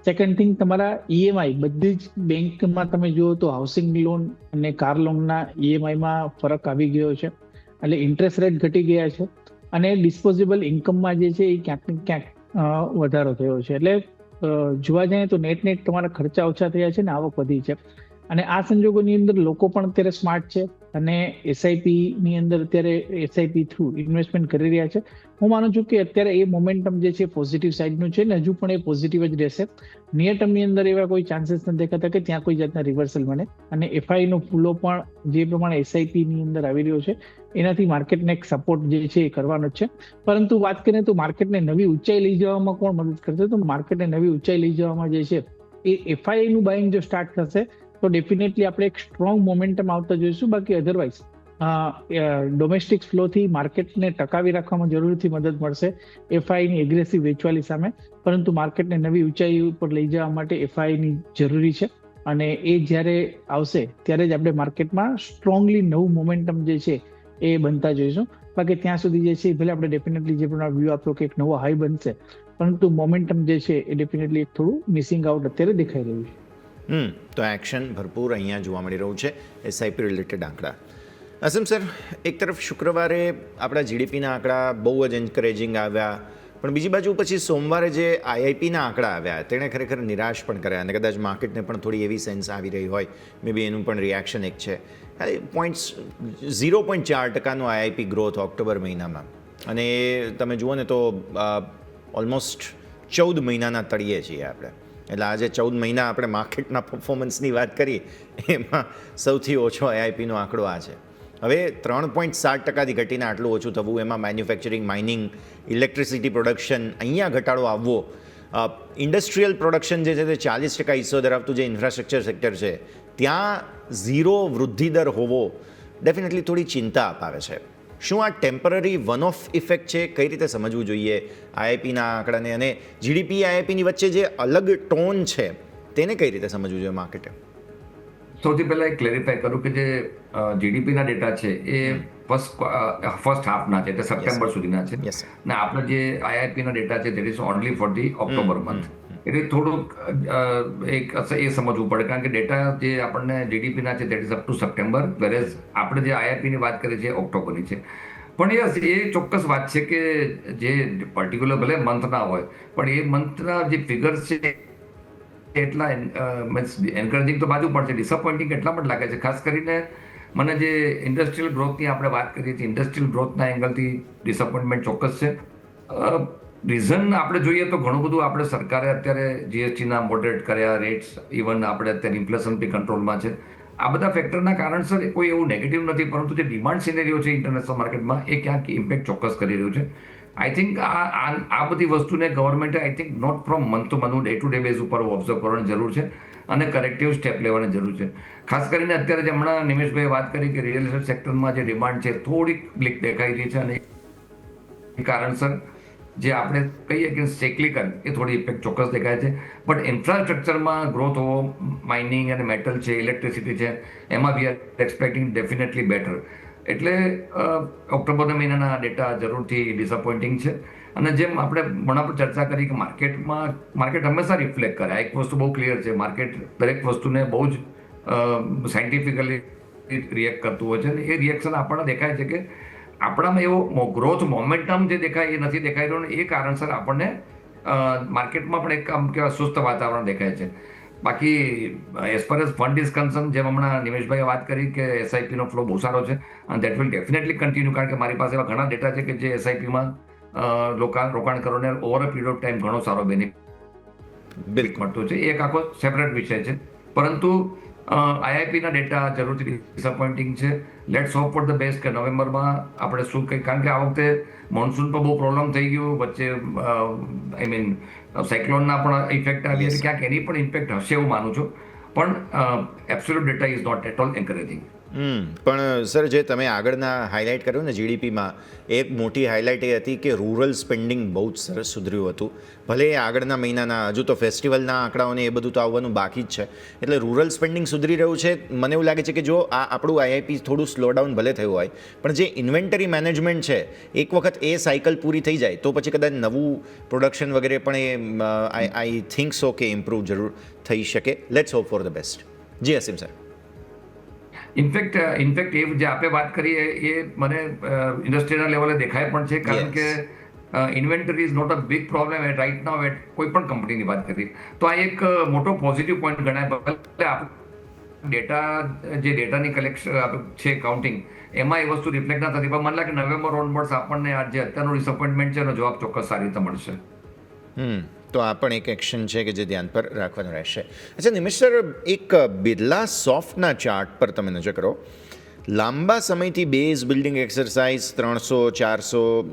સેકન્ડ થિંગ, તમારા ઈએમઆઈ બધી જ બેંકમાં તમે જુઓ તો હાઉસિંગ લોન અને કાર લોનના ઈએમઆઈમાં ફરક આવી ગયો છે, એટલે ઇન્ટરેસ્ટ રેટ ઘટી ગયા છે, અને ડિસ્પોઝેબલ ઇન્કમમાં જે છે એ ક્યાંક ને ક્યાંક વધારો થયો છે. એટલે જોવા જઈએ તો નેટ તમારા ખર્ચા ઓછા થયા છે ને આવક વધી છે. અને આ સંજોગોની અંદર લોકો પણ અત્યારે સ્માર્ટ છે અને એસઆઈપી ની અંદર અત્યારે એસઆઈપી થ્રુ ઇન્વેસ્ટમેન્ટ કરી રહ્યા છે. હું માનું છું કે અત્યારે એ મોમેન્ટમ જે છે પોઝિટિવ સાઇડનું છે ને હજુ પણ એ પોઝિટિવ જ રહેશે. નિયર ટર્મની અંદર એવા કોઈ ચાન્સીસ નથી દેખાતા કે ત્યાં કોઈ જાતના રિવર્સલ બને, અને એફઆઈ નો ફૂલો પણ જે પ્રમાણે એસઆઈપી ની અંદર આવી રહ્યો છે એનાથી માર્કેટને એક સપોર્ટ જે છે એ કરવાનો જ છે. પરંતુ વાત કરીએ તો માર્કેટને નવી ઊંચાઈ લઈ જવામાં કોણ મદદ કરશે, તો માર્કેટને નવી ઊંચાઈ લઈ જવામાં જે છે એ એફઆઈ નું બાઇંગ જો સ્ટાર્ટ થશે તો ડેફિનેટલી આપણે એક સ્ટ્રોંગ મોમેન્ટમ આવતા જોઈશું. બાકી અધરવાઇઝ ડોમેસ્ટિક ફ્લોથી માર્કેટને ટકાવી રાખવામાં જરૂરથી મદદ મળશે એફઆઈની એગ્રેસિવ વેચવાલી સામે, પરંતુ માર્કેટને નવી ઊંચાઈ ઉપર લઈ જવા માટે એફઆઈની જરૂરી છે, અને એ જ્યારે આવશે ત્યારે જ આપણે માર્કેટમાં સ્ટ્રોંગલી નવું મોમેન્ટમ જે છે એ બનતા જોઈશું. બાકી ત્યાં સુધી જે છે ભલે આપણે ડેફિનેટલી જે પ્રમાણે વ્યૂ આપ્યો કે એક નવો હાઈ બનશે, પરંતુ મોમેન્ટમ જે છે એ ડેફિનેટલી એક થોડું મિસિંગ આઉટ અત્યારે દેખાઈ રહ્યું છે. તો એક્શન ભરપૂર અહીંયા જોવા મળી રહ્યું છે એસઆઈપી રિલેટેડ આંકડા. અસમ સર, એક તરફ શુક્રવારે આપણા જીડીપીના આંકડા બહુ જ એન્કરેજિંગ આવ્યા, પણ બીજી બાજુ પછી સોમવારે જે આઈઆઈપીના આંકડા આવ્યા તેણે ખરેખર નિરાશ પણ કર્યા, અને કદાચ માર્કેટને પણ થોડી એવી સેન્સ આવી રહી હોય, મે બી એનું પણ રિએક્શન એક છે. 0.4% આઈઆઈપી ગ્રોથ ઓક્ટોબર મહિનામાં, અને તમે જુઓ ને તો ઓલમોસ્ટ 14 મહિનાના તળિયે છીએ આપણે. એટલે આજે 14 મહિના આપણે માર્કેટના પરફોર્મન્સની વાત કરીએ એમાં સૌથી ઓછો આઈઆઈપીનો આંકડો આ છે. હવે 3.7%થી ઘટીને આટલું ઓછું થવું, એમાં મેન્યુફેક્ચરિંગ, માઇનિંગ, ઇલેક્ટ્રિસિટી પ્રોડક્શન અહીંયા ઘટાડો આવવો, ઇન્ડસ્ટ્રીયલ પ્રોડક્શન જે છે તે 40% હિસ્સો ધરાવતું જે ઇન્ફ્રાસ્ટ્રક્ચર સેક્ટર છે ત્યાં 0 વૃદ્ધિદર હોવો ડેફિનેટલી થોડી ચિંતા અપાવે છે. શું આ ટેમ્પરરી વન ઓફ ઇફેક્ટ છે? કઈ રીતે સમજવું જોઈએ આઈઆઈપીના આંકડાને, અને જીડીપી આઈઆઈપીની વચ્ચે જે અલગ ટોન છે તેને કઈ રીતે સમજવું જોઈએ માર્કેટે? સૌથી પહેલા એક ક્લેરિફાય કરું કે જે જીડીપીના ડેટા છે એ ફર્સ્ટ હાફના છે, એટલે સપ્ટેમ્બર સુધીના છે, ને આપણે જે આઈઆઈપીના ડેટા છે that is only for the October month. એટલે થોડુંક એક એ સમજવું પડે, કારણ કે ડેટા જે આપણને જીડીપીના છે that is up to September, whereas આપણે જે આઈઆઈપીની વાત કરીએ છીએ ઓક્ટોબરની છે. પણ યસ, એ ચોક્કસ વાત છે કે જે પર્ટિક્યુલર ભલે મંથ ના હોય પણ એ મંથના જે ફિગર્સ છે એટલા એન્કરેજિંગ તો બાજુ પણ છે, ડિસઅપોઇન્ટિંગ એટલા પણ લાગે છે. ખાસ કરીને મને જે ઇન્ડસ્ટ્રીયલ ગ્રોથની આપણે વાત કરીએ છીએ, ઇન્ડસ્ટ્રીયલ ગ્રોથના એંગલથી ડિસઅપોઇન્ટમેન્ટ ચોક્કસ છે. રીઝન આપણે જોઈએ તો ઘણું બધું આપણે સરકારે અત્યારે જીએસટીના મોડરેટ કર્યા રેટ્સ, ઇવન આપણે અત્યારે ઇન્ફ્લેશન બી કંટ્રોલમાં છે. આ બધા ફેક્ટરના કારણસર કોઈ એવું નેગેટિવ નથી, પરંતુ જે ડિમાન્ડ સિનેરિયો છે ઇન્ટરનેશનલ માર્કેટમાં એ ક્યાંક ઇમ્પેક્ટ ચોક્કસ કરી રહ્યું છે. આઈ થિંક આ બધી વસ્તુને ગવર્મેન્ટે I think not from month to month, day to day base ઉપર ઓબ્ઝર્વ કરવાની જરૂર છે અને કરેક્ટિવ સ્ટેપ લેવાની જરૂર છે. ખાસ કરીને અત્યારે જે હમણાં નિમેશભાઈએ વાત કરી કે રિયલ એસ્ટેટ સેક્ટરમાં જે ડિમાન્ડ છે થોડીક બ્લિક દેખાઈ રહી છે, અને એ કારણસર જે આપણે કહીએ કે સાયક્લિકલ એ થોડી ઇફેક્ટ ચોક્કસ દેખાય છે. બટ ઇન્ફ્રાસ્ટ્રક્ચરમાં ગ્રોથ હોવો, માઇનિંગ અને મેટલ છે, ઇલેક્ટ્રિસિટી છે, એમાં we are expecting definitely better. એટલે ઓક્ટોબરના મહિનાના ડેટા જરૂરથી ડિસઅપોઇન્ટિંગ છે. અને જેમ આપણે ઘણા પર ચર્ચા કરી કે માર્કેટ હંમેશા રિફ્લેક્ટ કરે. એક વસ્તુ બહુ ક્લિયર છે, માર્કેટ દરેક વસ્તુને બહુ જ સાયન્ટિફિકલી રિએક્ટ કરતું હોય છે, અને એ રિએક્શન આપણને દેખાય છે કે આપણામાં એવો ગ્રોથ મોમેન્ટમ જે દેખાય એ નથી દેખાઈ રહ્યો, ને એ કારણસર આપણને માર્કેટમાં પણ એક આમ કેવા સુસ્ત વાતાવરણ દેખાય છે. બાકી as per as fund is concern, જેમ હમણાં નિમેશભાઈએ વાત કરી કે એસઆઈપીનો ફ્લો બહુ સારો છે, અને દેટ વિલ ડેફિનેટલી કન્ટિન્યુ, કારણ કે મારી પાસે એવા ઘણા ડેટા છે કે જે એસઆઈપીમાં રોકાણકારોને over a period of time ઘણો સારો બેનિફિટ મળતો છે. એ એક આખો સેપરેટ વિષય છે. પરંતુ આઈઆઈપીના ડેટા જરૂરથી ડિસઅપોઇન્ટિંગ છે. Let's hope for the best કે નવેમ્બરમાં આપણે શું કંઈ, કારણ કે આ વખતે મોન્સૂન પર બહુ પ્રોબ્લેમ થઈ ગયું વચ્ચે, આઈ મીન સાયક્લોનના પણ ઇફેક્ટ આવી હતી, ક્યાંક એની પણ ઇમ્પેક્ટ હશે એવું માનું છું. પણ absolute data is not at all encouraging. પણ સર, જે તમે આગળના હાઇલાઇટ કર્યું ને જીડીપીમાં, એક મોટી હાઇલાઇટ એ હતી કે રૂરલ સ્પેન્ડિંગ બહુ જ સરસ સુધર્યું હતું. ભલે એ આગળના મહિનાના, હજુ તો ફેસ્ટિવલના આંકડાઓને એ બધું તો આવવાનું બાકી જ છે, એટલે રૂરલ સ્પેન્ડિંગ સુધરી રહ્યું છે. મને એવું લાગે છે કે જો આ આપણું આઈઆઈપી થોડું સ્લોડાઉન ભલે થયું હોય, પણ જે ઇન્વેન્ટરી મેનેજમેન્ટ છે, એક વખત એ સાયકલ પૂરી થઈ જાય તો પછી કદાચ નવું પ્રોડક્શન વગેરે પણ એ આઈ થિંક સો કે ઇમ્પ્રૂવ જરૂર થઈ શકે. Let's hope for the best. Ji Asim sir. In fact એ જે આપણે વાત કરીએ એ મને ઇન્ડસ્ટ્રીના લેવલે દેખાય પણ છે, કારણ કે inventory is not a big problem at right now at કોઈ પણ કંપનીની વાત કરીએ તો આ એક મોટો પોઝિટિવ પોઈન્ટ ગણાય. ડેટા જે ડેટાની કલેક્શન છે, કાઉન્ટિંગ, એમાં એ વસ્તુ રિફ્લેક્ટ ના થતી, પણ મને લાગે નવેમ્બર ઓનવર્ડ્સ આપણને આ જે અત્યારનું ડિસઅપોઇન્ટમેન્ટ છે એનો જવાબ ચોક્કસ સારી રીતે મળશે. તો આ પણ એક એક્શન છે કે જે ધ્યાન પર રાખવાનું રહેશે. અચ્છા નિમેશ સર, એક બિરલા સોફ્ટના ચાર્ટ પર તમે નજર કરો. લાંબા સમયથી બેઝ બિલ્ડિંગ એક્સરસાઇઝ 300-400,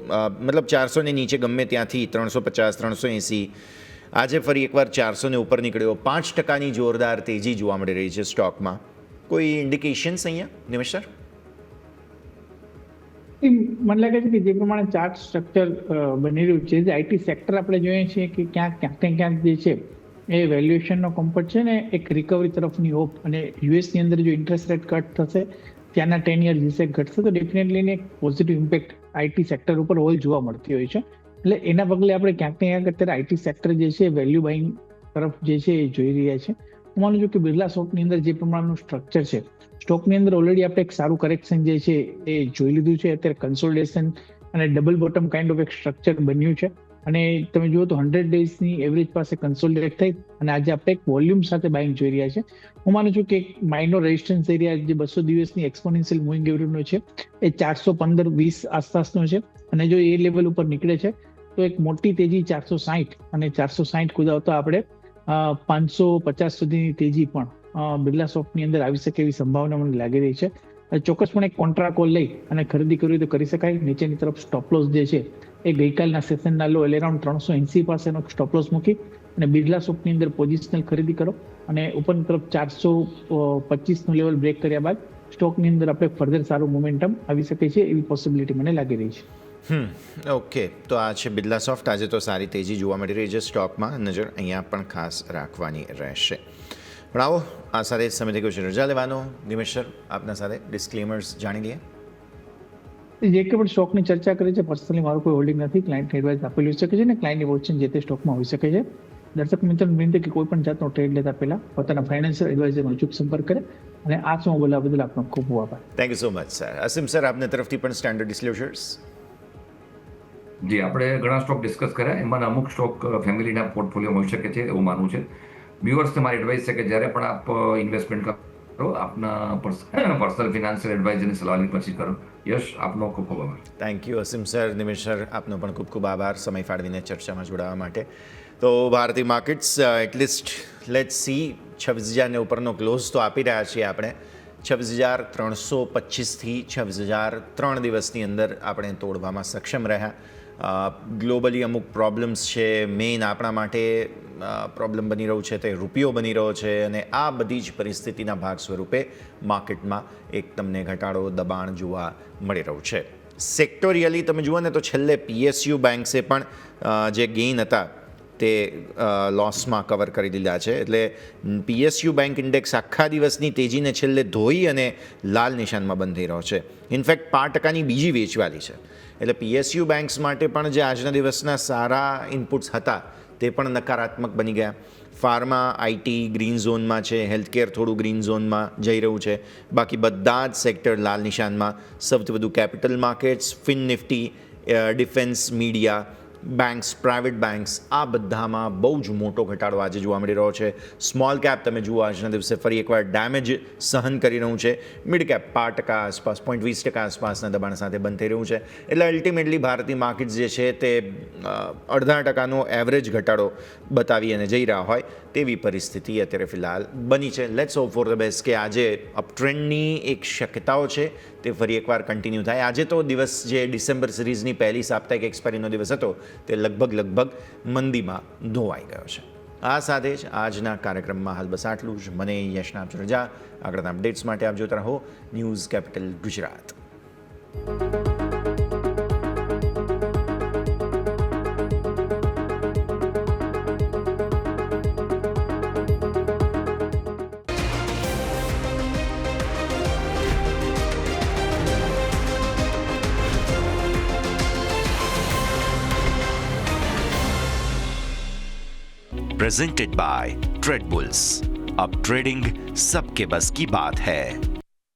મતલબ 400 નીચે ગમે ત્યાંથી 350-380, આજે ફરી એકવાર 400 ઉપર નીકળ્યો. 5% જોરદાર તેજી જોવા મળી રહી છે સ્ટોકમાં. કોઈ ઇન્ડિકેશન્સ અહીંયા નિમેશ સર? મને લાગે છે કે જે પ્રમાણે ચાર્ટ સ્ટ્રક્ચર બની રહ્યું છે, જે આઈટી સેક્ટર આપણે જોઈએ છીએ કે ક્યાંક ને ક્યાંક જે છે એ વેલ્યુએશનનો કમ્ફર્ટ છે ને એક રિકવરી તરફની હોપ, અને યુએસની અંદર જો ઇન્ટરેસ્ટ રેટ કટ થશે, ત્યાંના 10 યર જીસેક ઘટશે, તો ડેફિનેટલી એક પોઝિટિવ ઇમ્પેક્ટ આઈટી સેક્ટર ઉપર ઓલ જોવા મળતી હોય છે. એટલે એના પગલે આપણે ક્યાંક ને ક્યાંક અત્યારે આઈટી સેક્ટર જે છે વેલ્યુ બાઇંગ તરફ જે છે એ જોઈ રહ્યા છે. હું માનું છું કે બિરલા સોફ્ટની અંદર જે પ્રમાણનું સ્ટ્રક્ચર છે, સ્ટોકની અંદર ઓલરેડી આપણે એક સારું કરેક્શન જે છે એ જોઈ લીધું છે. અત્યારે કન્સોલિડેશન અને ડબલ બોટમ કાઇન્ડ ઓફ એક સ્ટ્રક્ચર બન્યું છે, અને તમે જુઓ તો 100 ડેઝની એવરેજ પાસે કન્સોલિડેટ થઈ અને આજે આપણે એક વોલ્યુમ સાથે બાઇંગ જોઈ રહ્યા છે. હું માનું છું કે એક માઇનોર રેઝિસ્ટન્સ એરિયા જે 200 દિવસની એક્સપોનેન્શિયલ મૂવિંગ એવરેજનો છે એ 415-20 આસપાસનો છે, અને જો એ લેવલ ઉપર નીકળે છે તો એક મોટી તેજી 460 અને 460 કુદાવતા આપણે 550 સુધીની તેજી પણ બિરલા સોફ્ટની અંદર આવી શકે એવી સંભાવના મને લાગી રહી છે. ચોક્કસપણે એક કોન્ટ્રા કોલ લઈ અને ખરીદી કરવી તો કરી શકાય. નીચેની તરફ સ્ટોપલોસ જે છે એ ગઈકાલના સેશનના લો એટલે અરાઉન્ડ 380 પાસેનો સ્ટોપલોસ મૂકી અને બિરલા સોફ્ટની અંદર પોઝિશનલ ખરીદી કરો, અને ઉપરની તરફ 425નું લેવલ બ્રેક કર્યા બાદ સ્ટોકની અંદર આપણે ફર્ધર સારું મોમેન્ટમ આવી શકે છે એવી પોસિબિલિટી મને લાગી રહી છે. ઓકે, તો આ છે બિરલા સોફ્ટ. આજે તો સારી તેજી જોવા મળી રહી છે સ્ટોકમાં, નજર અહીંયા પણ ખાસ રાખવાની રહેશે. પણ આવો, આ સાથે સમય કહ્યું છે રજા લેવાનો. નિમેશ સર, આપના સાથે ડિસ્ક્લેમર્સ જાણી લઈએ. જે કે પણ સ્ટોકની ચર્ચા કરી છે, પર્સનલી મારું કોઈ હોલ્ડિંગ નથી. ક્લાયન્ટને એડવાઇસ આપેલી હોઈ શકે છે, ને ક્લાયન્ટની વોચિંગ જે તે સ્ટોકમાં હોઈ શકે છે. દર્શક મિત્રોને વિનંતી કે કોઈ પણ જાતનો ટ્રેડ લેતા પહેલા પોતાના ફાઇનાન્શિયલ એડવાઇઝરનો અચૂક સંપર્ક કરે. અને આ સમય બોલવા બદલ આપનો ખૂબ ખૂબ આભાર. Thank you so much sir. અસીમ સર, આપના તરફથી પણ સ્ટાન્ડર્ડ ડિસ્ક્લોઝર્સ. જી, આપણે ઘણા સ્ટોક ડિસ્કસ કર્યા, એમાં અમુક સ્ટોક ફેમિલીના પોર્ટફોલિયોમાં હોઈ શકે છે એવું માનવું છે. વ્યુઅર્સને મારી એડવાઇસ છે કે જ્યારે પણ આપ ઇન્વેસ્ટમેન્ટ કરો, આપના પર્સનલ ફિનાન્શિયલ એડવાઇઝરની સલાહની પછી કરો. યશ, આપનો ખૂબ ખૂબ આભાર. થેન્ક યુ અસીમ સર. નિમેશ સર, આપનો પણ ખૂબ ખૂબ આભાર સમય ફાળવીને ચર્ચામાં જોડાવા માટે. તો ભારતીય માર્કેટ્સ એટલીસ્ટ લેટ્સ સી 26,000 ઉપરનો ક્લોઝ તો આપી રહ્યા છીએ આપણે. 26,325થી 26,003 દિવસની અંદર આપણે તોડવામાં સક્ષમ રહ્યા. ગ્લોબલી અમુક પ્રોબ્લેમ્સ છે, મેઇન આપણા માટે પ્રોબ્લેમ બની રહ્યું છે તે રૂપિયો બની રહ્યો છે, અને આ બધી જ પરિસ્થિતિના ભાગ સ્વરૂપે માર્કેટમાં એક તમને ઘટાડો, દબાણ જોવા મળી રહ્યું છે. સેક્ટોરિયલી તમે જુઓ ને તો છેલ્લે PSU બેંક્સે પણ જે ગેઇન હતા તે લોસમાં કવર કરી દીધા છે. એટલે PSU બેંક ઇન્ડેક્સ આખા દિવસની તેજીને છેલ્લે ધોઈ અને લાલ નિશાનમાં બંધ થઈ રહ્યો છે. ઇનફેક્ટ 5%ની બીજી વેચવાલી છે. એટલે PSU બેંક્સ માટે પણ જે આજના દિવસના સારા ઇનપુટ્સ હતા તે પણ નકારાત્મક બની ગયા. ફાર્મા, IT ગ્રીન ઝોનમાં છે, હેલ્થકેર થોડું ગ્રીન ઝોનમાં જઈ રહ્યું છે. બાકી બધા જ સેક્ટર લાલ નિશાનમાં. સૌથી વધુ capital markets, Fin Nifty, defence, media, banks, private banks, આ બધામાં બહુ જ મોટો ઘટાડો આજે જોવા મળી રહ્યો છે. સ્મોલ કેપ તમે જુઓ આજના દિવસે ફરી એકવાર ડેમેજ સહન કરી રહ્યું છે. મિડ કેપ 5% આસપાસ, 0.20% આસપાસના દબાણ સાથે બંધ થઈ રહ્યું છે. એટલે અલ્ટિમેટલી ભારતીય માર્કેટ્સ જે છે તે 0.5%નો એવરેજ ઘટાડો બતાવી અને જઈ રહ્યા હોય તેવી પરિસ્થિતિ અત્યારે ફિલહાલ બની છે. Let's hope for the best કે આજે અપટ્રેન્ડની એક શક્યતાઓ છે તે ફરી એકવાર કન્ટિન્યુ થાય. આજે તો દિવસ જે ડિસેમ્બર સિરીઝની પહેલી સાપ્તાહિક એક્સપાયરીનો દિવસ હતો તે લગભગ મંદીમાં ધોવાઈ ગયો છે. આ સાથે જ આજના કાર્યક્રમમાં હાલ બસ આટલું જ. મને યશના આપજો રજા. આગળના અપડેટ્સ માટે આપ જોતા રહો news capital Gujarat. Presented by trade bulls. अब ट्रेडिंग सबके बस की बात है।